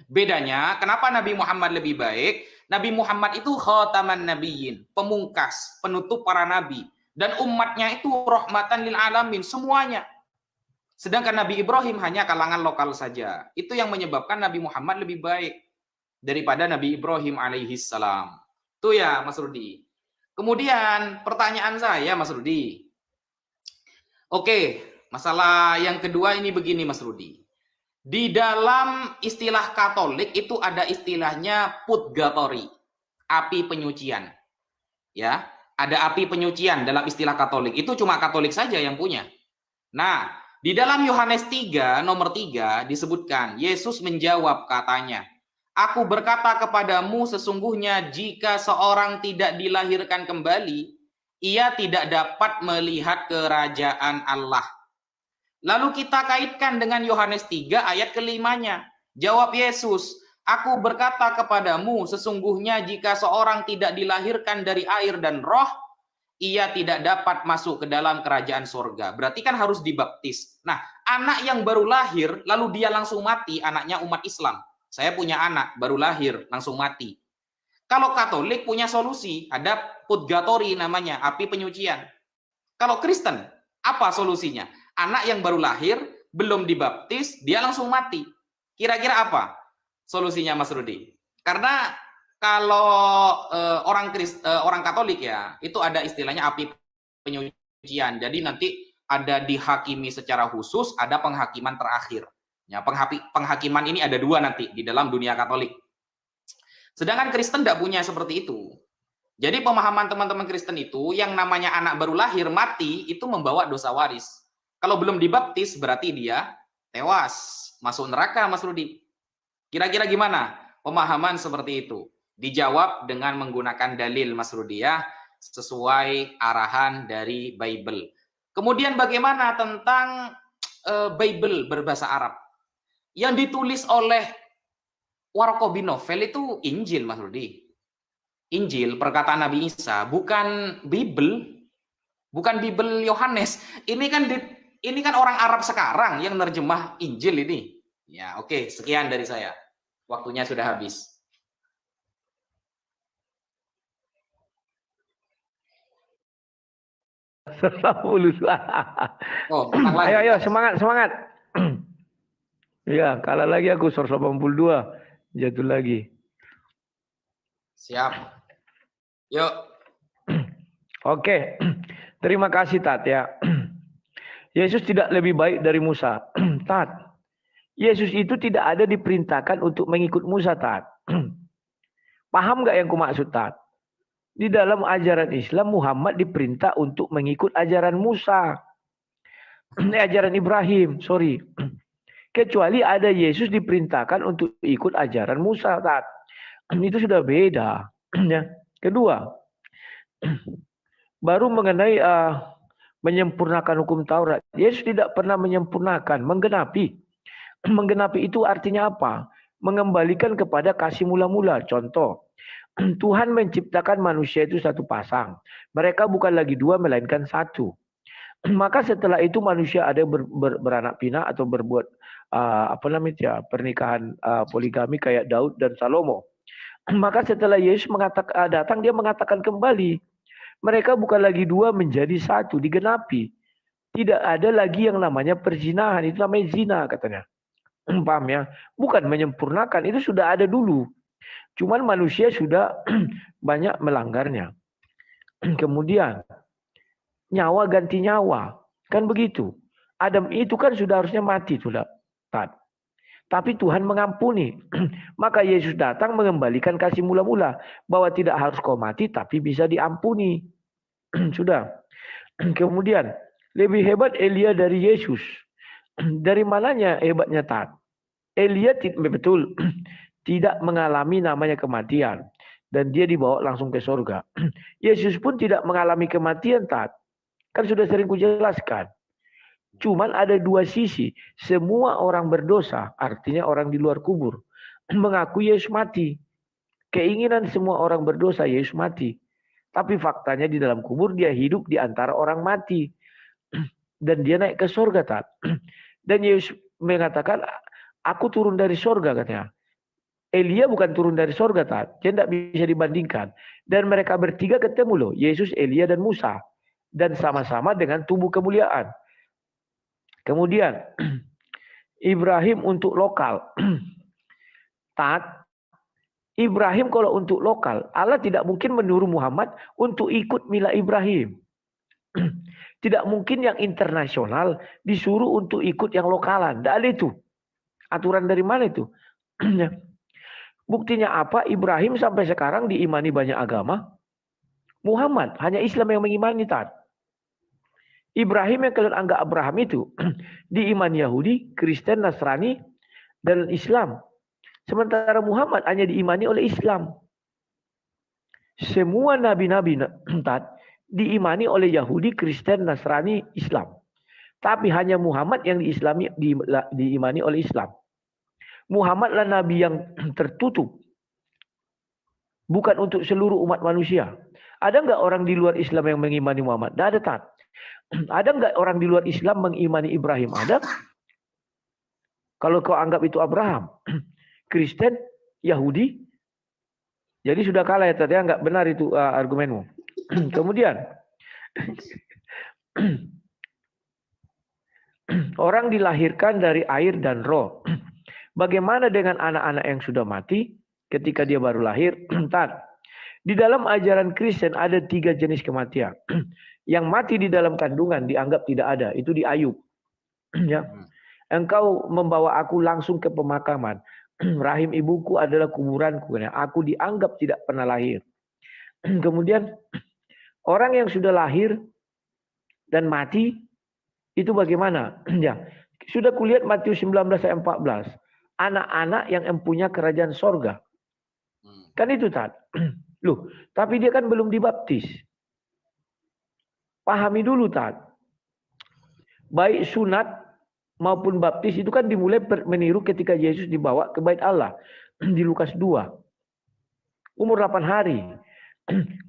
Bedanya, kenapa Nabi Muhammad lebih baik? Nabi Muhammad itu khataman nabiyyin, pemungkas, penutup para nabi. Dan umatnya itu rahmatan lil alamin, semuanya. Sedangkan Nabi Ibrahim hanya kalangan lokal saja. Itu yang menyebabkan Nabi Muhammad lebih baik daripada Nabi Ibrahim alaihissalam. salam. Itu ya Mas Rudi. Kemudian pertanyaan saya Mas Rudi. Oke, masalah yang kedua ini begini Mas Rudi. Di dalam istilah Katolik itu ada istilahnya purgatory, api penyucian. Ya, ada api penyucian dalam istilah Katolik. Itu cuma Katolik saja yang punya. Nah, di dalam Yohanes 3 nomor 3 disebutkan, Yesus menjawab katanya, Aku berkata kepadamu sesungguhnya jika seorang tidak dilahirkan kembali, ia tidak dapat melihat kerajaan Allah. Lalu kita kaitkan dengan Yohanes 3 ayat kelimanya. Jawab Yesus, Aku berkata kepadamu, sesungguhnya jika seorang tidak dilahirkan dari air dan roh, ia tidak dapat masuk ke dalam kerajaan sorga. Berarti kan harus dibaptis. Nah, anak yang baru lahir, lalu dia langsung mati, anaknya umat Islam. Saya punya anak, baru lahir, langsung mati. Kalau Katolik punya solusi, ada purgatory namanya, api penyucian. Kalau Kristen, apa solusinya? Anak yang baru lahir, belum dibaptis, dia langsung mati. Kira-kira apa solusinya Mas Rudi? Karena kalau orang Katolik ya, itu ada istilahnya api penyucian. Jadi nanti ada dihakimi secara khusus, ada penghakiman terakhir. Ya, penghakiman ini ada dua nanti di dalam dunia Katolik. Sedangkan Kristen tidak punya seperti itu. Jadi pemahaman teman-teman Kristen itu, yang namanya anak baru lahir mati, itu membawa dosa waris. Kalau belum dibaptis, berarti dia tewas, masuk neraka, Mas Rudi. Kira-kira gimana pemahaman seperti itu? Dijawab dengan menggunakan dalil, Mas Rudi ya, sesuai arahan dari Bible. Kemudian bagaimana tentang Bible berbahasa Arab yang ditulis oleh Waraqah bin Nawfal itu Injil, Mas Rudi. Injil perkataan Nabi Isa, bukan Bible, bukan Bible Yohanes. Ini kan orang Arab sekarang yang nerjemah Injil ini. Ya, oke, sekian dari saya. Waktunya sudah habis. Oh, menang lagi. Ayo, semangat. Ya, kalah lagi aku 182. Jatuh lagi. Siap. Yuk. Oke. Terima kasih, Tat, ya. Yesus tidak lebih baik dari Musa. Tat. Yesus itu tidak ada diperintahkan untuk mengikut Musa, Tat. Paham nggak yang kumaksud, Tat? Di dalam ajaran Islam, Muhammad diperintah untuk mengikut ajaran Musa. Ajaran Ibrahim, sorry. Kecuali ada Yesus diperintahkan untuk ikut ajaran Musa, Tat. Itu sudah beda. Ya. Kedua, baru mengenai menyempurnakan hukum Taurat. Yesus tidak pernah menyempurnakan, menggenapi. Menggenapi itu artinya apa? Mengembalikan kepada kasih mula-mula. Contoh, Tuhan menciptakan manusia itu satu pasang. Mereka bukan lagi dua, melainkan satu. Maka setelah itu manusia ada beranak pinak atau berbuat pernikahan poligami kayak Daud dan Salomo. Maka setelah Yesus datang, dia mengatakan kembali, mereka bukan lagi dua menjadi satu, digenapi. Tidak ada lagi yang namanya perzinahan, itu namanya zina katanya. Paham ya? Bukan menyempurnakan, itu sudah ada dulu. Cuman manusia sudah banyak melanggarnya. Kemudian nyawa ganti nyawa, kan begitu. Adam itu kan sudah harusnya mati sudah. Tapi Tuhan mengampuni. Maka Yesus datang mengembalikan kasih mula-mula bahwa tidak harus kau mati tapi bisa diampuni. Sudah. Kemudian lebih hebat Elia dari Yesus. Dari mananya hebatnya, Tat? Elia betul tidak mengalami namanya kematian dan dia dibawa langsung ke surga. Yesus pun tidak mengalami kematian, Tat. Kan sudah sering kujelaskan. Cuman ada dua sisi. Semua orang berdosa, artinya orang di luar kubur, mengaku Yesus mati. Keinginan semua orang berdosa Yesus mati. Tapi faktanya di dalam kubur dia hidup di antara orang mati. Dan dia naik ke surga, Tat. Dan Yesus mengatakan, aku turun dari surga katanya. Elia bukan turun dari surga, Tat. Dia tidak bisa dibandingkan. Dan mereka bertiga ketemu loh. Yesus, Elia, dan Musa. Dan sama-sama dengan tubuh kemuliaan. Kemudian, Ibrahim untuk lokal. Tat. Ibrahim kalau untuk lokal, Allah tidak mungkin menyuruh Muhammad untuk ikut mila Ibrahim. Tidak mungkin yang internasional disuruh untuk ikut yang lokalan. Tidak ada itu. Aturan dari mana itu? Buktinya apa? Ibrahim sampai sekarang diimani banyak agama. Muhammad hanya Islam yang mengimani, Tat. Ibrahim yang kalian anggap Abraham itu diimani Yahudi, Kristen, Nasrani, dan Islam. Sementara Muhammad hanya diimani oleh Islam. Semua nabi-nabi, Tat, diimani oleh Yahudi, Kristen, Nasrani, Islam. Tapi hanya Muhammad yang diimani oleh Islam. Muhammadlah nabi yang tertutup. Bukan untuk seluruh umat manusia. Ada nggak orang di luar Islam yang mengimani Muhammad? Tidak ada, Tat. Ada nggak orang di luar Islam mengimani Ibrahim? Ada. Kalau kau anggap itu Abraham. Kristen, Yahudi. Jadi sudah kalah ya, Tat. Ya, nggak benar itu argumenmu. Kemudian orang dilahirkan dari air dan roh. Bagaimana dengan anak-anak yang sudah mati ketika dia baru lahir? Di dalam ajaran Kristen ada 3 jenis kematian. Yang mati di dalam kandungan dianggap tidak ada. Itu di Ayub. Ya. Engkau membawa aku langsung ke pemakaman. Rahim ibuku adalah kuburanku. Aku dianggap tidak pernah lahir. Kemudian orang yang sudah lahir dan mati itu bagaimana? Ya, sudah kulihat Matius 19 ayat 14. Anak-anak yang empunya kerajaan sorga. Kan itu, Tat. Loh, tapi dia kan belum dibaptis. Pahami dulu, Tat. baik sunat maupun baptis itu kan dimulai meniru ketika Yesus dibawa ke bait Allah di Lukas 2. Umur 8 hari.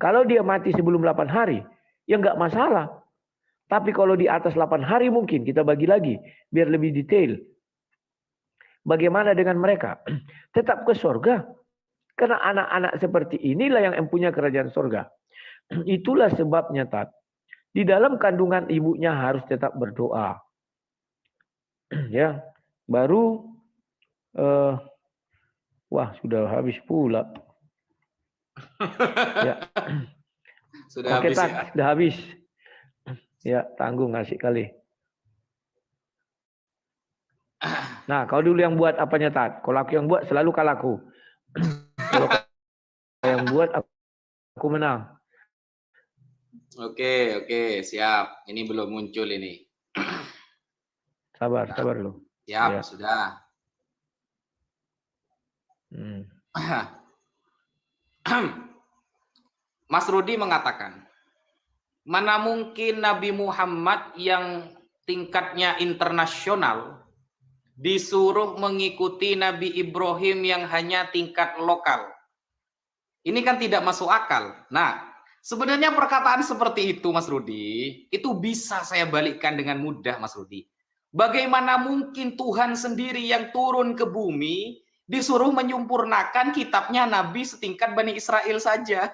Kalau dia mati sebelum 8 hari, ya nggak masalah. Tapi kalau di atas 8 hari mungkin kita bagi lagi biar lebih detail. Bagaimana dengan mereka? Tetap ke surga. Karena anak-anak seperti inilah yang mempunyai kerajaan surga. Itulah sebabnya, Tat. Di dalam kandungan ibunya harus tetap berdoa. Ya, baru wah, sudah habis pula. Ya. Sudah Oke, habis Tat, ya. sudah habis. Ya, tanggung asik kali. Nah, kau dulu yang buat apanya, Tat? Kalau aku yang buat selalu kalahku. Kalau kau yang buat aku menang. Oke, siap. Ini belum muncul ini. Sabar lu. Siap, Ya. sudah. Mas Rudi mengatakan, mana mungkin Nabi Muhammad yang tingkatnya internasional disuruh mengikuti Nabi Ibrahim yang hanya tingkat lokal. Ini kan tidak masuk akal. Nah, sebenarnya perkataan seperti itu, Mas Rudi, itu bisa saya balikkan dengan mudah, Mas Rudi. Bagaimana mungkin Tuhan sendiri yang turun ke bumi disuruh menyempurnakan kitabnya Nabi setingkat Bani Israel saja?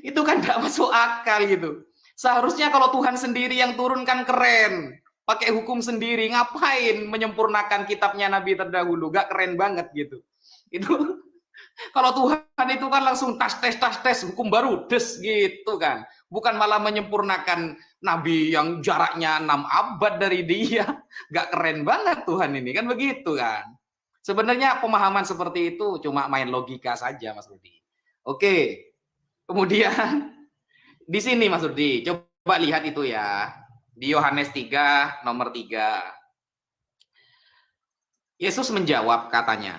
Itu kan tidak masuk akal gitu. Seharusnya kalau Tuhan sendiri yang turun kan keren. Pakai hukum sendiri, ngapain menyempurnakan kitabnya Nabi terdahulu? Gak keren banget gitu. Itu kalau Tuhan itu kan langsung tas tes hukum baru des gitu kan. Bukan malah menyempurnakan Nabi yang jaraknya 6 abad dari dia. Gak keren banget Tuhan ini kan begitu kan. Sebenarnya pemahaman seperti itu cuma main logika saja Mas Rudi. Oke. Kemudian di sini Mas Rudi, coba lihat itu ya. Di Yohanes 3 nomor 3. Yesus menjawab katanya,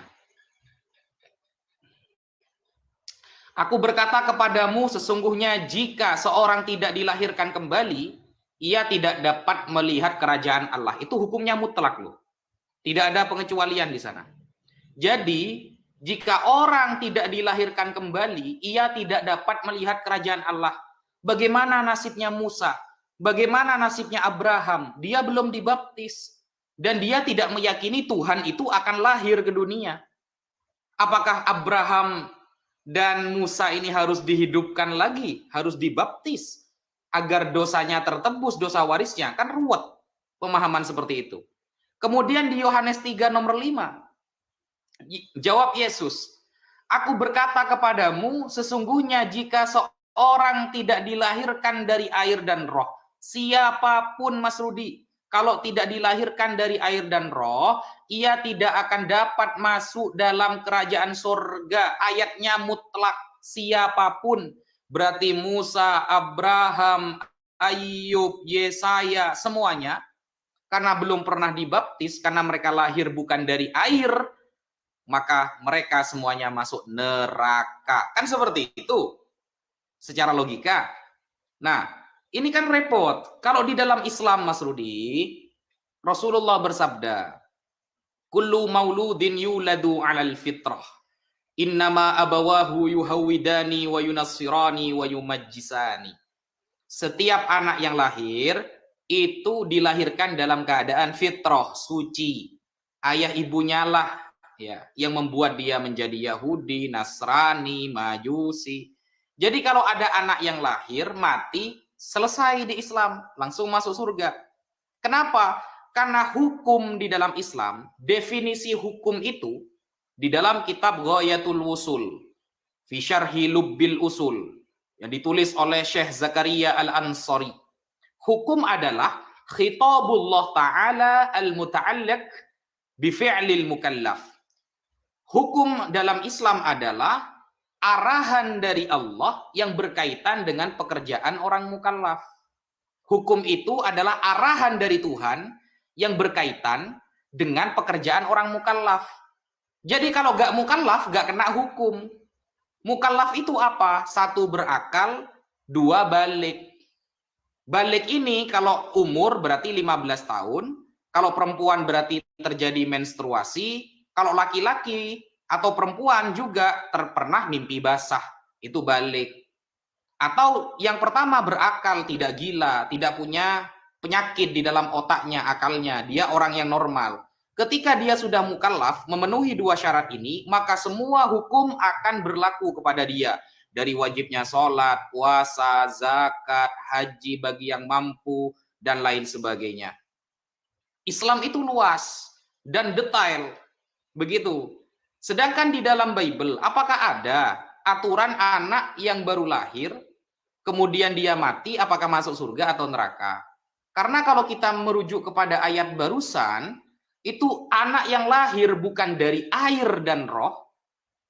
Aku berkata kepadamu sesungguhnya jika seorang tidak dilahirkan kembali, ia tidak dapat melihat kerajaan Allah. Itu hukumnya mutlak loh. Tidak ada pengecualian di sana. Jadi, jika orang tidak dilahirkan kembali, ia tidak dapat melihat kerajaan Allah. Bagaimana nasibnya Musa? Bagaimana nasibnya Abraham? Dia belum dibaptis. Dan dia tidak meyakini Tuhan itu akan lahir ke dunia. Apakah Abraham dan Musa ini harus dihidupkan lagi? Harus dibaptis? Agar dosanya tertebus, dosa warisnya. Kan ruwet pemahaman seperti itu. Kemudian di Yohanes 3 nomor 5. Jawab Yesus, Aku berkata kepadamu, sesungguhnya jika seorang tidak dilahirkan dari air dan roh, siapapun Mas Rudi, kalau tidak dilahirkan dari air dan roh, ia tidak akan dapat masuk dalam kerajaan surga. Ayatnya mutlak, siapapun. Berarti Musa, Abraham, Ayub, Yesaya, semuanya. Karena belum pernah dibaptis, karena mereka lahir bukan dari air, maka mereka semuanya masuk neraka. Kan seperti itu secara logika. Nah, ini kan repot. Kalau di dalam Islam, Mas Rudi, Rasulullah bersabda, Kullu mauludin yuladu 'alal fitrah. Innama abawahu yuhawidani wa yunassirani wa yumajjisani. Setiap anak yang lahir itu dilahirkan dalam keadaan fitrah, suci. Ayah ibunya lah ya, yang membuat dia menjadi Yahudi, Nasrani, Majusi. Jadi kalau ada anak yang lahir, mati, selesai di Islam, langsung masuk surga. Kenapa? Karena hukum di dalam Islam, definisi hukum itu di dalam kitab Ghayatul Wusul, fi syarhi Lubbil Usul, yang ditulis oleh Syekh Zakaria Al-Ansari. Hukum adalah khitabullah ta'ala al-muta'allaq bi fi'lil mukallaf. Hukum dalam Islam adalah arahan dari Allah yang berkaitan dengan pekerjaan orang mukallaf. Hukum itu adalah arahan dari Tuhan yang berkaitan dengan pekerjaan orang mukallaf. Jadi kalau gak mukallaf, gak kena hukum. Mukallaf itu apa? 1 berakal, 2 balik. Balik ini kalau umur berarti 15 tahun, kalau perempuan berarti terjadi menstruasi, kalau laki-laki atau perempuan juga pernah mimpi basah, itu balik. Atau yang pertama berakal, tidak gila, tidak punya penyakit di dalam otaknya, akalnya, dia orang yang normal. Ketika dia sudah mukallaf, memenuhi dua syarat ini, maka semua hukum akan berlaku kepada dia. Dari wajibnya sholat, puasa, zakat, haji bagi yang mampu, dan lain sebagainya. Islam itu luas dan detail. Begitu. Sedangkan di dalam Bible, apakah ada aturan anak yang baru lahir, kemudian dia mati, apakah masuk surga atau neraka? Karena kalau kita merujuk kepada ayat barusan, itu anak yang lahir bukan dari air dan roh,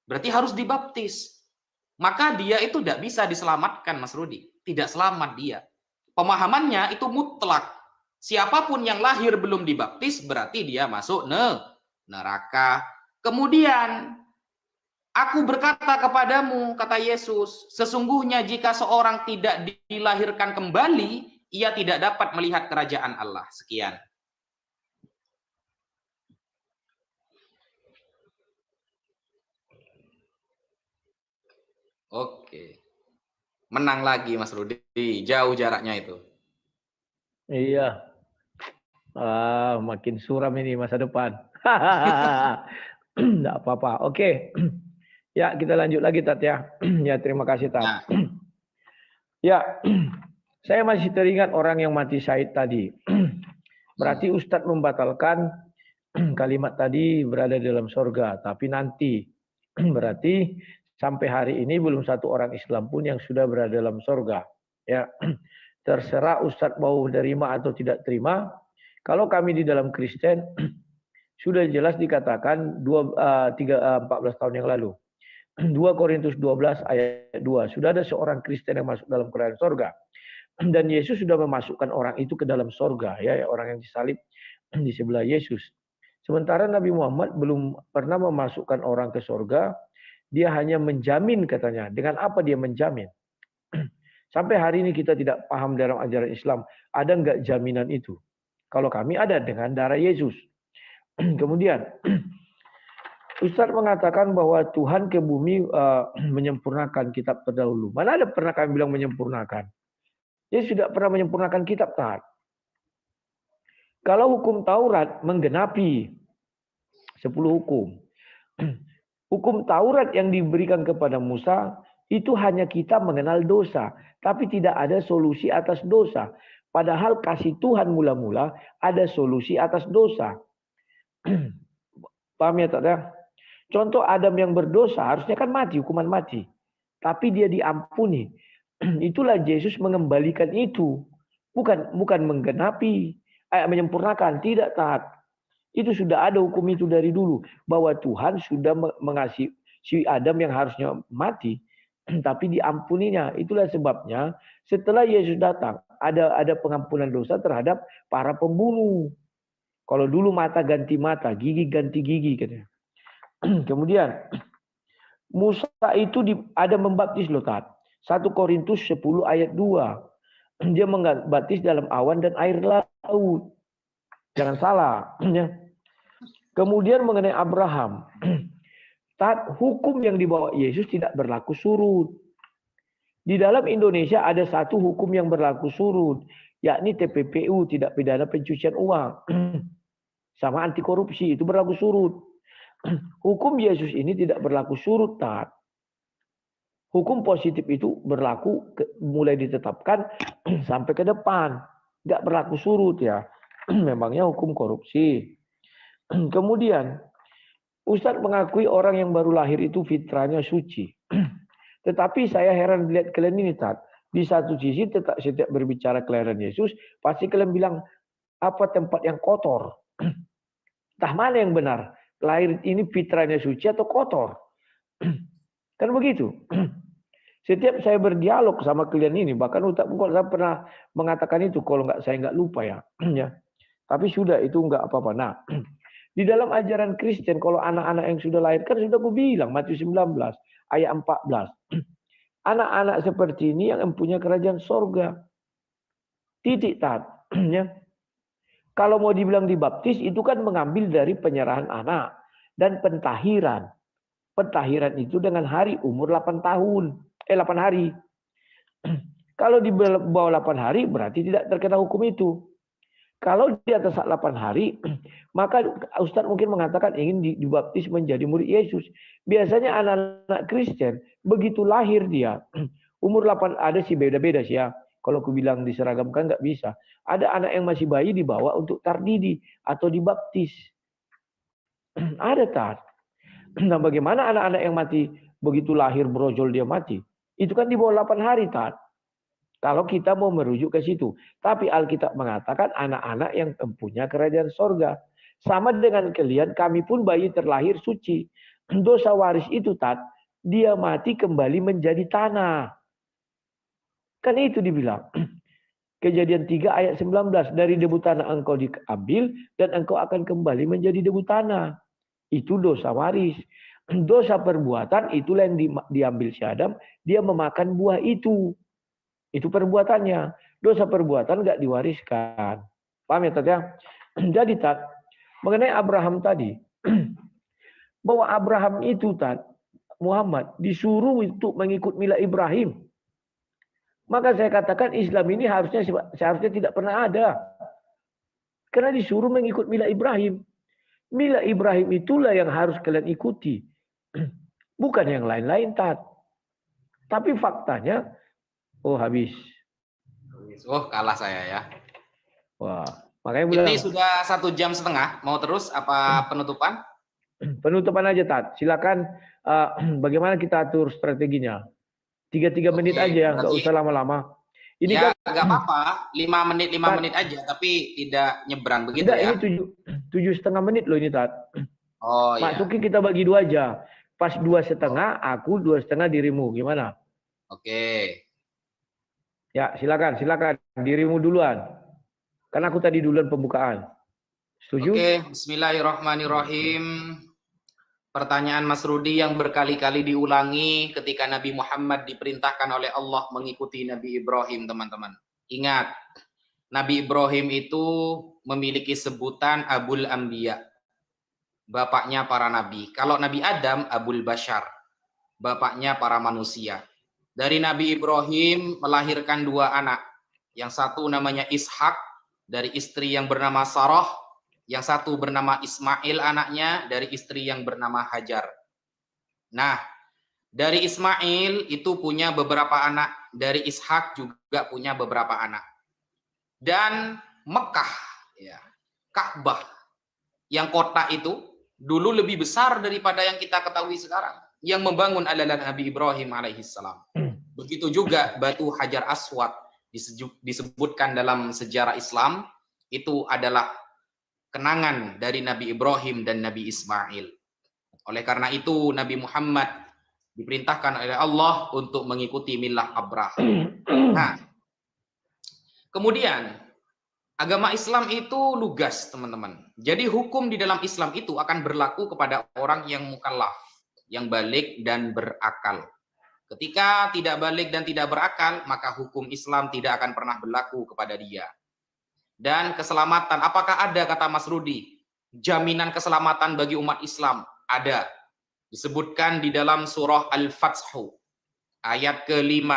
berarti harus dibaptis. Maka dia itu tidak bisa diselamatkan, Mas Rudi. Tidak selamat dia. Pemahamannya itu mutlak. Siapapun yang lahir belum dibaptis, berarti dia masuk neraka. Kemudian, aku berkata kepadamu, kata Yesus, sesungguhnya jika seorang tidak dilahirkan kembali, ia tidak dapat melihat kerajaan Allah. Sekian. Oke. Menang lagi Mas Rudi. Jauh jaraknya itu. Iya. Makin suram ini masa depan. Enggak apa-apa. Oke. Ya, kita lanjut lagi Tat ya. Ya, terima kasih Tat. Nah. Ya. Saya masih teringat orang yang mati syahid tadi. Berarti Ustadz membatalkan kalimat tadi berada dalam surga, tapi nanti. Berarti sampai hari ini belum satu orang Islam pun yang sudah berada dalam surga. Ya, terserah Ustadz mau terima atau tidak terima. Kalau kami di dalam Kristen sudah jelas dikatakan 14 tahun yang lalu. 2 Korintus 12 ayat 2. Sudah ada seorang Kristen yang masuk dalam kerajaan surga. Dan Yesus sudah memasukkan orang itu ke dalam surga, ya, orang yang disalib di sebelah Yesus. Sementara Nabi Muhammad belum pernah memasukkan orang ke surga, dia hanya menjamin katanya. Dengan apa dia menjamin? Sampai hari ini kita tidak paham dalam ajaran Islam, ada enggak jaminan itu? Kalau kami ada dengan darah Yesus. Kemudian, Ustadz mengatakan bahwa Tuhan ke bumi menyempurnakan kitab terdahulu. Mana ada pernah kami bilang menyempurnakan? Dia sudah pernah menyempurnakan kitab taat. Kalau hukum Taurat menggenapi 10 hukum. Hukum Taurat yang diberikan kepada Musa itu hanya kita mengenal dosa, tapi tidak ada solusi atas dosa. Padahal kasih Tuhan mula-mula ada solusi atas dosa. Paham ya tak? Contoh Adam yang berdosa harusnya kan mati, hukuman mati. Tapi dia diampuni. Itulah Yesus mengembalikan itu. Bukan menggenapi, menyempurnakan, tidak taat. Itu sudah ada hukum itu dari dulu. Bahwa Tuhan sudah mengasihi si Adam yang harusnya mati. Tapi diampuninya. Itulah sebabnya setelah Yesus datang, ada pengampunan dosa terhadap para pembunuh. Kalau dulu mata ganti mata, gigi ganti gigi. Katanya. Kemudian, Musa itu ada membaptis loh, Tat. 1 Korintus 10 ayat 2. Dia membaptis dalam awan dan air laut. Jangan salah. Kemudian mengenai Abraham. Hukum yang dibawa Yesus tidak berlaku surut. Di dalam Indonesia ada satu hukum yang berlaku surut. Yakni TPPU, tidak pidana pencucian uang. Sama anti korupsi, itu berlaku surut. Hukum Yesus ini tidak berlaku surut, Tat. Hukum positif itu berlaku mulai ditetapkan sampai ke depan. Nggak berlaku surut ya. Memangnya hukum korupsi. Kemudian, Ustadz mengakui orang yang baru lahir itu fitrahnya suci. Tetapi saya heran lihat kalian ini, Tat. Di satu sisi setiap berbicara kelahiran Yesus, pasti kalian bilang, apa tempat yang kotor? Entah mana yang benar. Lahir ini fitrahnya suci atau kotor? Kan begitu. Setiap saya berdialog sama kalian ini, bahkan Ustaz saya pernah mengatakan itu, kalau saya nggak lupa ya. Tapi sudah, itu nggak apa-apa. Nah, di dalam ajaran Kristen, kalau anak-anak yang sudah lahir, kan sudah aku bilang, Matius 19, ayat 14. Anak-anak seperti ini yang mempunyai kerajaan sorga. Titik tat. Ya. Kalau mau dibilang dibaptis itu kan mengambil dari penyerahan anak dan pentahiran. Pentahiran itu dengan hari umur 8 tahun. 8 hari. Kalau di bawah 8 hari berarti tidak terkena hukum itu. Kalau di atas 8 hari, maka Ustadz mungkin mengatakan ingin dibaptis menjadi murid Yesus. Biasanya anak-anak Kristen, begitu lahir dia, umur 8, ada sih beda-beda sih ya. Kalau aku bilang diseragamkan nggak bisa. Ada anak yang masih bayi dibawa untuk tardidi atau dibaptis. Ada tar. Nah bagaimana anak-anak yang mati begitu lahir brojol dia mati? Itu kan di bawah 8 hari tar. Kalau kita mau merujuk ke situ. Tapi Alkitab mengatakan anak-anak yang empunya kerajaan sorga. Sama dengan kalian, kami pun bayi terlahir suci. Dosa waris itu tat, dia mati kembali menjadi tanah. Kan itu dibilang. Kejadian 3 ayat 19. Dari debu tanah engkau diambil dan engkau akan kembali menjadi debu tanah. Itu dosa waris. Dosa perbuatan itulah yang diambil si Adam. Dia memakan buah itu. Itu perbuatannya. Dosa perbuatan nggak diwariskan. Paham ya Tat ya? Jadi Tat, mengenai Abraham tadi. Bahwa Abraham itu Tat, Muhammad disuruh untuk mengikut mila Ibrahim. Maka saya katakan Islam ini seharusnya tidak pernah ada. Karena disuruh mengikut mila Ibrahim. Mila Ibrahim itulah yang harus kalian ikuti. Bukan yang lain-lain Tat. Tapi faktanya, oh habis. Oh kalah saya ya. Wah, makanya ini sudah 1,5 jam. Mau terus apa penutupan? Penutupan aja Tat. Silakan bagaimana kita atur strateginya. 3 menit aja, nggak usah lama-lama. Ini ya, kan nggak apa-apa, 5 menit aja, tapi tidak nyebrang begitu tidak, ya. Ini 7,5 menit loh ini Tat. Oh Pak iya. Suki kita bagi 2 aja. Pas 2,5, aku 2,5 dirimu. Gimana? Oke. Ya silakan dirimu duluan. Karena aku tadi duluan pembukaan. Setuju? Oke, bismillahirrahmanirrahim. Pertanyaan Mas Rudi yang berkali-kali diulangi ketika Nabi Muhammad diperintahkan oleh Allah mengikuti Nabi Ibrahim, teman-teman. Ingat, Nabi Ibrahim itu memiliki sebutan Abul Anbiya, bapaknya para nabi. Kalau Nabi Adam, Abul Bashar, bapaknya para manusia. Dari Nabi Ibrahim melahirkan 2 anak. Yang satu namanya Ishak, dari istri yang bernama Sarah. Yang satu bernama Ismail anaknya, dari istri yang bernama Hajar. Nah, dari Ismail itu punya beberapa anak. Dari Ishak juga punya beberapa anak. Dan Mekah, ya, Ka'bah, yang kota itu dulu lebih besar daripada yang kita ketahui sekarang. Yang membangun adalah Nabi Ibrahim alaihissalam. Begitu juga batu Hajar Aswad disebutkan dalam sejarah Islam, itu adalah kenangan dari Nabi Ibrahim dan Nabi Ismail. Oleh karena itu Nabi Muhammad diperintahkan oleh Allah untuk mengikuti milah Abraham. Nah, kemudian agama Islam itu lugas, teman-teman. Jadi hukum di dalam Islam itu akan berlaku kepada orang yang mukallaf, yang balik dan berakal. Ketika tidak balik dan tidak berakal, maka hukum Islam tidak akan pernah berlaku kepada dia. Dan keselamatan, apakah ada, kata Mas Rudi, jaminan keselamatan bagi umat Islam? Ada. Disebutkan di dalam surah Al-Fathu ayat ke-5.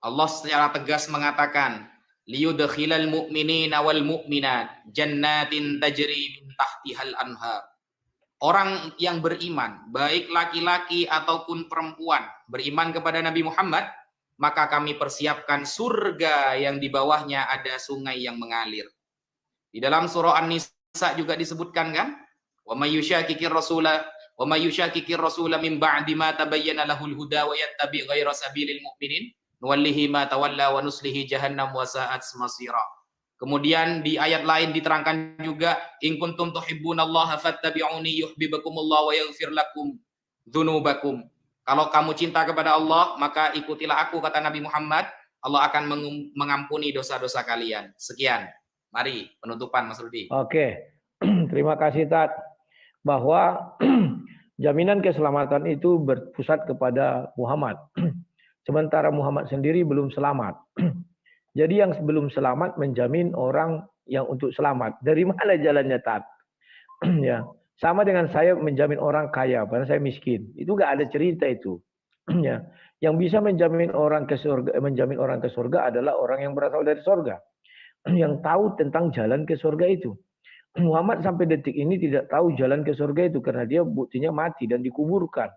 Allah secara tegas mengatakan, liyudkhilal mu'minina wal mu'minat jannatin tajri min tahtihal anhar. Orang yang beriman, baik laki-laki ataupun perempuan, beriman kepada Nabi Muhammad, maka kami persiapkan surga yang di bawahnya ada sungai yang mengalir. Di dalam surah An-Nisa juga disebutkan kan, wa may yushaqiqir rasula wa may yushaqiqir rasula min ba'di ma tabayyana lahul huda wa yattabi ghaira sabilil mu'minin nuwallihi ma tawalla wa nuslihi jahannam wa sa'at masira. Kemudian di ayat lain diterangkan juga, in kuntum tuhibbunallaha fattabi'uni yuhibbukumullah wa yaghfir lakum dzunubakum. Kalau kamu cinta kepada Allah, maka ikutilah aku, kata Nabi Muhammad. Allah akan mengampuni dosa-dosa kalian. Sekian. Mari penutupan Mas Rudi. Oke. Terima kasih Tat. Bahwa jaminan keselamatan itu berpusat kepada Muhammad. Sementara Muhammad sendiri belum selamat. Jadi yang sebelum selamat menjamin orang yang untuk selamat. Dari mana jalannya, Tat? Ya, sama dengan saya menjamin orang kaya, padahal saya miskin. Itu nggak ada cerita itu. Ya, yang bisa menjamin orang ke surga adalah orang yang berasal dari surga, yang tahu tentang jalan ke surga itu. Muhammad sampai detik ini tidak tahu jalan ke surga itu karena dia buktinya mati dan dikuburkan.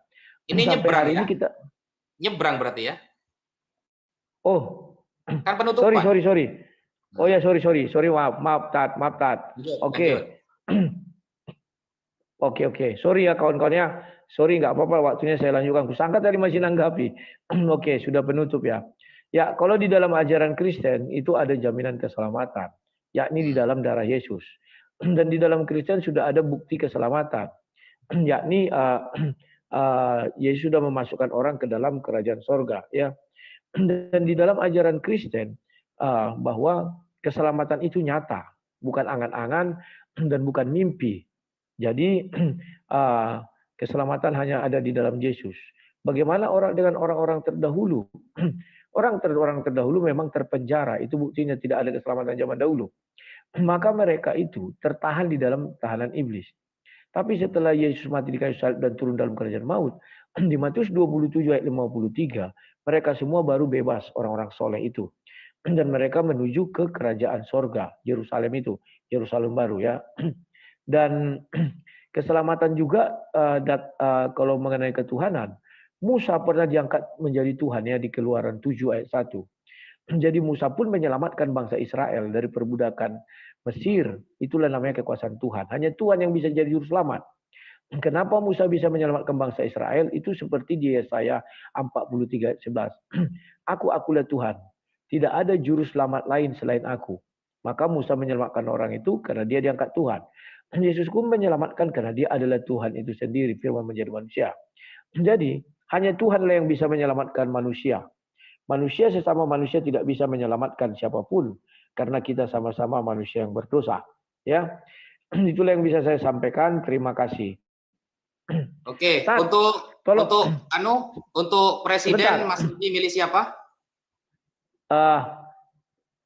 Ini Sampai nyebrang hari ya? ini kita, Nyebrang berarti ya? oh, Kan sorry, penutupan. sorry, sorry. Oh ya, Nah, sorry, maaf, Tat, maaf, Tat. lanjut, lanjut. Oke, oke. Sorry ya kawan-kawannya. Sorry, nggak apa-apa. Waktunya saya lanjutkan. Kusangka tadi masih nanggapi. Oke, sudah penutup ya. Ya, kalau di dalam ajaran Kristen itu ada jaminan keselamatan, yakni di dalam darah Yesus. Dan di dalam Kristen sudah ada bukti keselamatan, yakni Yesus sudah memasukkan orang ke dalam kerajaan sorga. Ya, dan di dalam ajaran Kristen bahwa keselamatan itu nyata, bukan angan-angan dan bukan mimpi. Jadi keselamatan hanya ada di dalam Yesus. Bagaimana orang dengan orang-orang terdahulu? Orang terdahulu memang terpenjara. Itu buktinya tidak ada keselamatan zaman dahulu. Maka mereka itu tertahan di dalam tahanan iblis. Tapi setelah Yesus mati di kayu salib dan turun dalam kerajaan maut, di Matius 27 ayat 53, mereka semua baru bebas, orang-orang soleh itu. Dan mereka menuju ke kerajaan sorga, Yerusalem itu, Yerusalem baru ya. Dan keselamatan juga kalau mengenai ketuhanan, Musa pernah diangkat menjadi Tuhan ya di Keluaran 7 ayat 1. Jadi Musa pun menyelamatkan bangsa Israel dari perbudakan Mesir. Itulah namanya kekuasaan Tuhan. Hanya Tuhan yang bisa jadi juru selamat. Kenapa Musa bisa menyelamatkan bangsa Israel? Itu seperti di Yesaya 43 ayat 11. Akulah Tuhan. Tidak ada juru selamat lain selain aku. Maka Musa menyelamatkan orang itu karena dia diangkat Tuhan. Yesus pun menyelamatkan karena dia adalah Tuhan itu sendiri. Firman menjadi manusia. Jadi hanya Tuhanlah yang bisa menyelamatkan manusia. Manusia sesama manusia tidak bisa menyelamatkan siapapun karena kita sama-sama manusia yang berdosa. Ya, itulah yang bisa saya sampaikan. Terima kasih. Oke, Tat, tolong. untuk presiden Mas Sebentar. Rudy milih siapa?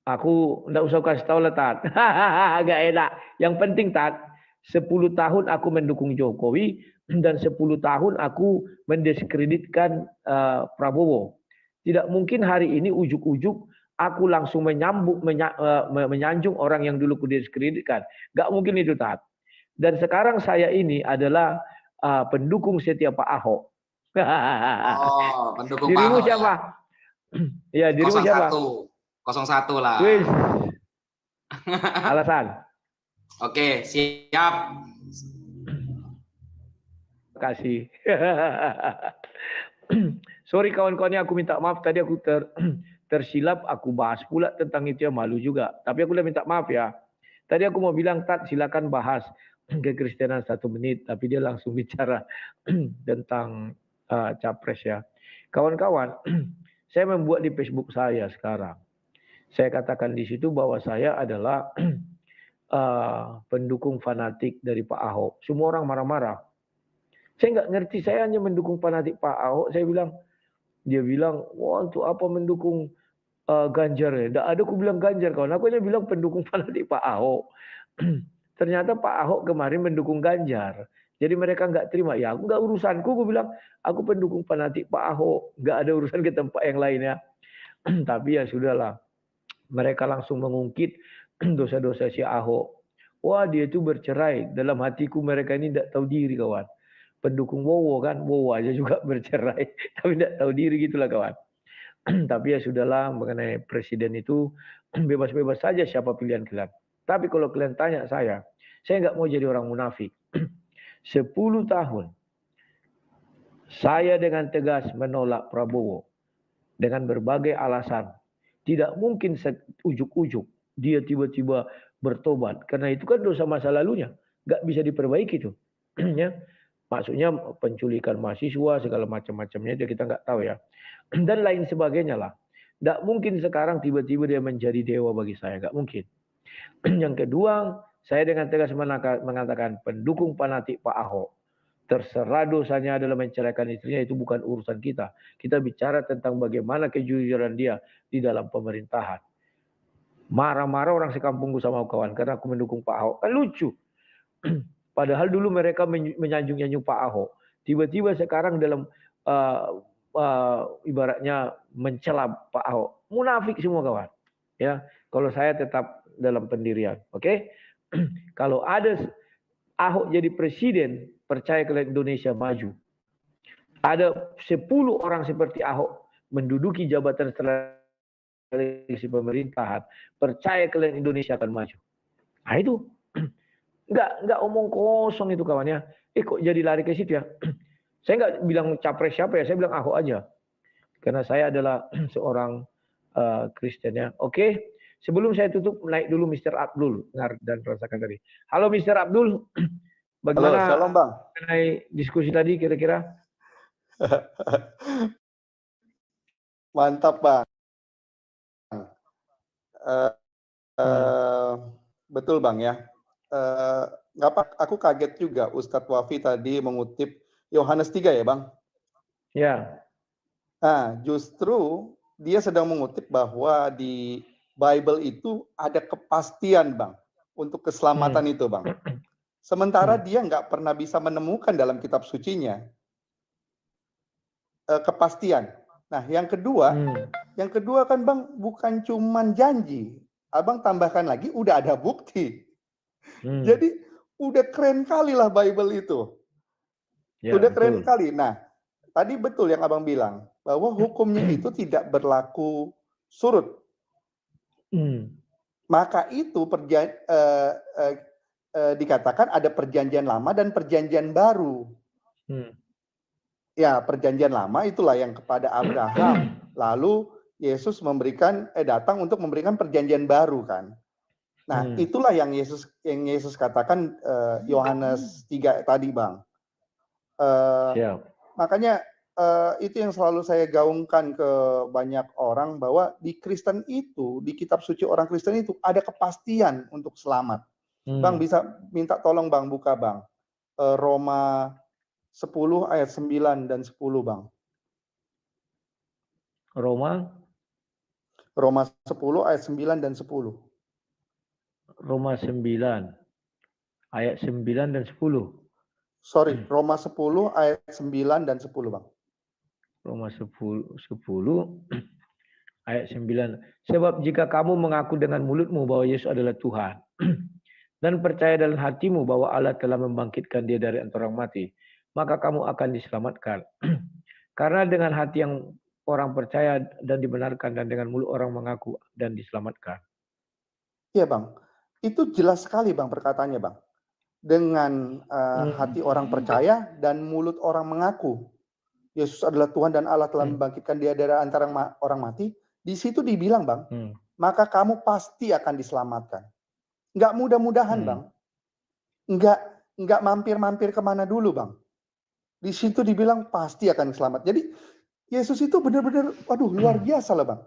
Aku enggak usah kasih tahu lah, Tat. Agak enak. Yang penting, Tat, 10 tahun aku mendukung Jokowi dan 10 tahun aku mendiskreditkan Prabowo. Tidak mungkin hari ini ujuk-ujuk aku langsung menyanjung orang yang dulu kudiskreditkan. Enggak mungkin itu, Tat. Dan sekarang saya ini adalah pendukung setia Pak Ahok. Oh, pendukung Pak Dirimu Ahok ya. siapa? Ya, dirimu siapa? 01. 01 lah. Wis. Alasan. Oke, siap. Terima kasih. Sorry kawan-kawannya, aku minta maaf tadi aku tersilap, aku bahas pula tentang itu ya, malu juga. Tapi aku udah minta maaf ya. Tadi aku mau bilang, Tat, silakan bahas kekristenan 1 menit, tapi dia langsung bicara tentang capres ya. Kawan-kawan, saya membuat di Facebook saya sekarang. Saya katakan di situ bahwa saya adalah pendukung fanatik dari Pak Ahok. Semua orang marah-marah. Saya nggak ngerti, saya hanya mendukung fanatik Pak Ahok. Dia bilang, wah untuk apa mendukung Ganjar ya? Nggak ada aku bilang Ganjar kawan. Aku hanya bilang pendukung fanatik Pak Ahok. Ternyata Pak Ahok kemarin mendukung Ganjar. Jadi mereka nggak terima. Ya aku nggak urusanku. Aku bilang, aku pendukung fanatik Pak Ahok. Nggak ada urusan ke tempat yang lain ya. Tapi ya sudahlah. Mereka langsung mengungkit dosa-dosa si Ahok. Wah dia itu bercerai. Dalam hatiku mereka ini tidak tahu diri kawan. Pendukung Wowo kan. Wowo aja juga bercerai. Tapi tidak tahu diri gitulah kawan. Tapi ya sudahlah, mengenai presiden itu bebas-bebas saja siapa pilihan kalian. Tapi kalau kalian tanya saya nggak mau jadi orang munafik. 10 tahun saya dengan tegas menolak Prabowo dengan berbagai alasan. Tidak mungkin ujuk-ujuk dia tiba-tiba bertobat karena itu kan dosa masa lalunya, nggak bisa diperbaiki itu. Ya. Maksudnya penculikan mahasiswa segala macam-macamnya itu kita nggak tahu ya. Dan lain sebagainya lah. Nggak mungkin sekarang tiba-tiba dia menjadi dewa bagi saya, nggak mungkin. Yang kedua, saya dengan tegas mengatakan pendukung fanatik Pak Ahok. Terserah dosanya adalah menceraikan istrinya, itu bukan urusan kita. Kita bicara tentang bagaimana kejujuran dia di dalam pemerintahan. Marah-marah orang sekampungku sama kawan karena aku mendukung Pak Ahok. Kan lucu. Padahal dulu mereka menyanjung-nyanjung Pak Ahok. Tiba-tiba sekarang dalam ibaratnya mencela Pak Ahok. Munafik semua kawan. Ya, kalau saya tetap dalam pendirian. Oke? Kalau ada Ahok jadi presiden, percaya kalian Indonesia maju. Ada 10 orang seperti Ahok menduduki jabatan strategis pemerintahan, percaya kalian Indonesia akan maju. Nah itu nggak omong kosong itu kawannya. Kok jadi lari ke situ ya? Saya nggak bilang capres siapa ya, saya bilang Ahok aja. Karena saya adalah seorang Kristen ya. Oke, sebelum saya tutup, naik dulu Mr. Abdul dan rasakan tadi. Halo Mr. Abdul, bagaimana Halo, shalom Bang. mengenai diskusi tadi kira-kira? Mantap Bang. Betul Bang ya. Aku kaget juga Ustadz Wafi tadi mengutip Yohanes 3 ya Bang? Ya. Nah, justru dia sedang mengutip bahwa di Bible itu ada kepastian Bang untuk keselamatan itu Bang. Sementara dia nggak pernah bisa menemukan dalam kitab sucinya kepastian. Nah, yang kedua kan Bang bukan cuman janji. Abang tambahkan lagi udah ada bukti. Jadi udah keren kali lah Bible itu. Ya, udah keren kali. Nah, tadi betul yang Abang bilang bahwa hukumnya itu tidak berlaku surut. Maka itu dikatakan ada perjanjian lama dan perjanjian baru. Ya, perjanjian lama itulah yang kepada Abraham. Lalu Yesus datang untuk memberikan perjanjian baru kan. Nah, itulah yang Yesus katakan Yohanes 3 tadi, Bang. Makanya itu yang selalu saya gaungkan ke banyak orang bahwa di Kristen itu, di kitab suci orang Kristen itu ada kepastian untuk selamat. Bang bisa minta tolong Bang buka Bang. Roma 10 ayat 9 dan 10 Bang. Roma 10 ayat 9 dan 10. Roma 9 ayat 9 dan 10. Sorry, Roma 10 ayat 9 dan 10 Bang. Roma 10 ayat 9. Sebab jika kamu mengaku dengan mulutmu bahwa Yesus adalah Tuhan dan percaya dalam hatimu bahwa Allah telah membangkitkan dia dari antara orang mati, maka kamu akan diselamatkan. Karena dengan hati yang orang percaya dan dibenarkan, dan dengan mulut orang mengaku dan diselamatkan. Iya Bang, itu jelas sekali Bang perkataannya Bang. Dengan hati orang percaya dan mulut orang mengaku Yesus adalah Tuhan dan Allah telah membangkitkan dia dari antara orang mati, di situ dibilang Bang, maka kamu pasti akan diselamatkan. Nggak mudah-mudahan Bang, nggak mampir-mampir kemana dulu Bang. Di situ dibilang pasti akan selamat. Jadi Yesus itu benar-benar, waduh luar biasa lah Bang.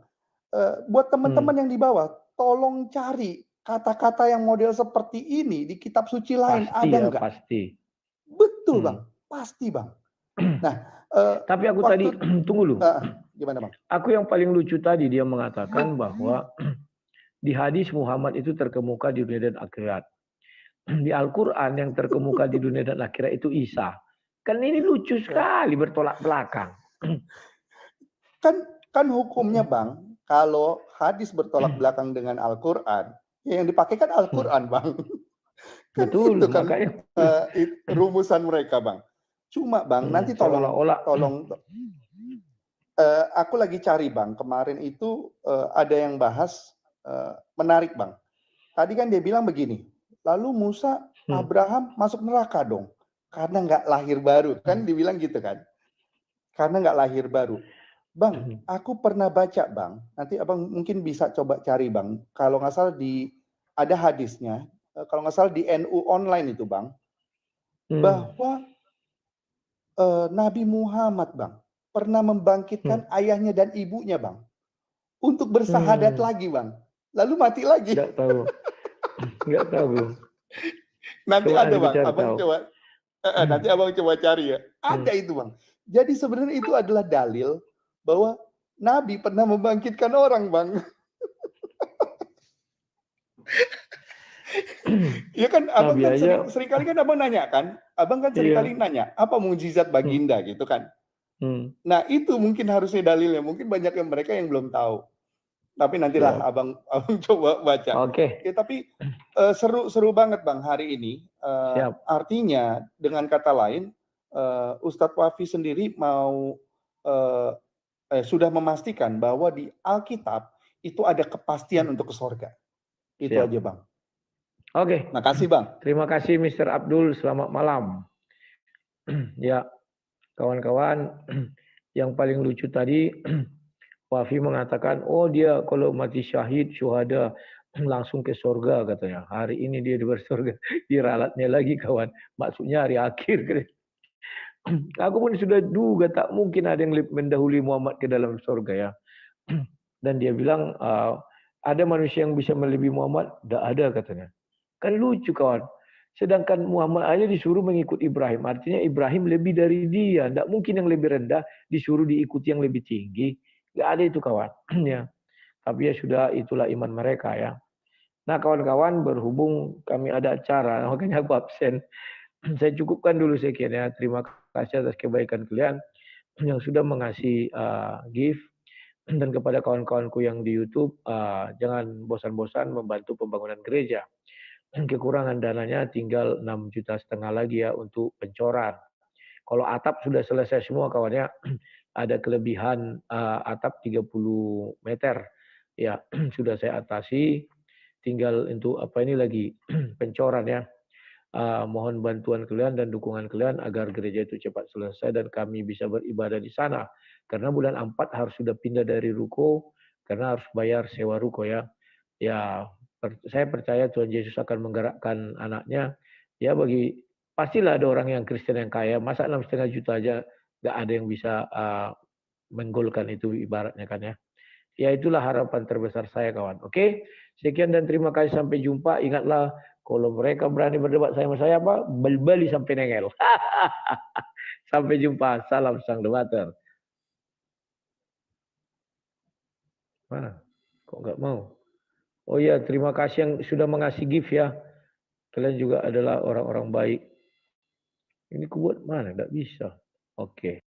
Buat teman-teman yang di bawah, tolong cari kata-kata yang model seperti ini di kitab suci lain, pasti ada ya, nggak? Pasti. Betul Bang, pasti Bang. Nah, tapi aku tadi tunggu dulu. Gimana Bang? Aku yang paling lucu tadi dia mengatakan bahwa di hadis Muhammad itu terkemuka di dunia dan akhirat. Di Al-Quran yang terkemuka di dunia dan akhirat itu Isa. Kan ini lucu sekali, bertolak belakang. Kan hukumnya Bang, kalau hadis bertolak belakang dengan Al-Quran, ya yang dipakai kan Al-Quran Bang. Kan betul, itu kan makanya rumusan mereka Bang. Cuma Bang, nanti tolong aku lagi cari Bang, kemarin itu ada yang bahas menarik Bang. Tadi kan dia bilang begini, lalu Musa, Abraham masuk neraka dong, karena nggak lahir baru, kan dibilang gitu kan, karena nggak lahir baru. Bang, aku pernah baca Bang, nanti Abang mungkin bisa coba cari Bang, kalau nggak salah ada hadisnya, kalau nggak salah di NU online itu Bang, bahwa Nabi Muhammad Bang, pernah membangkitkan ayahnya dan ibunya Bang, untuk bersahadat lagi Bang, lalu mati lagi. Nggak tahu. Nanti coba ada Bang, Abang coba, nanti Abang coba cari ya, ada itu Bang. Jadi sebenarnya itu adalah dalil bahwa Nabi pernah membangkitkan orang Bang. Iya kan, abang Nabi kan aja. sering kali kan abang nanya kan, abang kan sering kali Iya. nanya, apa mukjizat baginda gitu kan. Hmm, Nah itu mungkin harusnya dalilnya, mungkin banyak yang mereka yang belum tahu. Tapi nantilah siap. abang coba baca. Oke, Ya tapi seru banget bang hari ini. siap. Artinya dengan kata lain, Ustadz Wafi sendiri mau eh, sudah memastikan bahwa di Alkitab itu ada kepastian untuk ke sorga. Itu Siap. aja bang. Oke. Makasih bang. Terima kasih Mr. Abdul. Selamat malam. Ya, kawan-kawan, yang paling lucu tadi Wafi mengatakan, oh dia kalau mati syahid, syuhada langsung ke surga katanya. Hari ini dia di surga. Diralatnya lagi kawan. Maksudnya hari akhir. Aku pun sudah duga tak mungkin ada yang mendahului Muhammad ke dalam surga ya. Dan dia bilang, ada manusia yang bisa melebihi Muhammad? Tidak ada katanya. Kan lucu kawan. Sedangkan Muhammad aja disuruh mengikut Ibrahim. Artinya Ibrahim lebih dari dia. Tidak mungkin yang lebih rendah disuruh diikuti yang lebih tinggi. Tidak ada itu kawan. Ya. Tapi ya sudah, itulah iman mereka ya. Nah kawan-kawan, berhubung kami ada acara, makanya aku absen. Saya cukupkan dulu sekian ya. Terima kasih atas kebaikan kalian yang sudah mengasih gift. Dan kepada kawan-kawanku yang di YouTube, jangan bosan-bosan membantu pembangunan gereja. Kekurangan dananya tinggal 6,5 juta lagi ya untuk pencoran. Kalau atap sudah selesai semua kawannya, ada kelebihan atap 30 meter. Ya, sudah saya atasi. Tinggal untuk apa ini lagi pencoran ya. Mohon bantuan kalian dan dukungan kalian agar gereja itu cepat selesai dan kami bisa beribadah di sana. Karena bulan 4 harus sudah pindah dari ruko karena harus bayar sewa ruko ya. Ya, saya percaya Tuhan Yesus akan menggerakkan anaknya. Ya bagi pastilah ada orang yang Kristen yang kaya, masa 6,5 juta aja nggak ada yang bisa menggolkan itu ibaratnya kan ya. Ya itulah harapan terbesar saya kawan. Oke, sekian dan terima kasih sampai jumpa. Ingatlah kalau mereka berani berdebat sama saya apa, beli sampai nengel. Sampai jumpa. Salam sang debater. Mana? Kok nggak mau? Oh ya, terima kasih yang sudah mengasih gift ya. Kalian juga adalah orang-orang baik. Ini kubuat mana? Nggak bisa. Oke.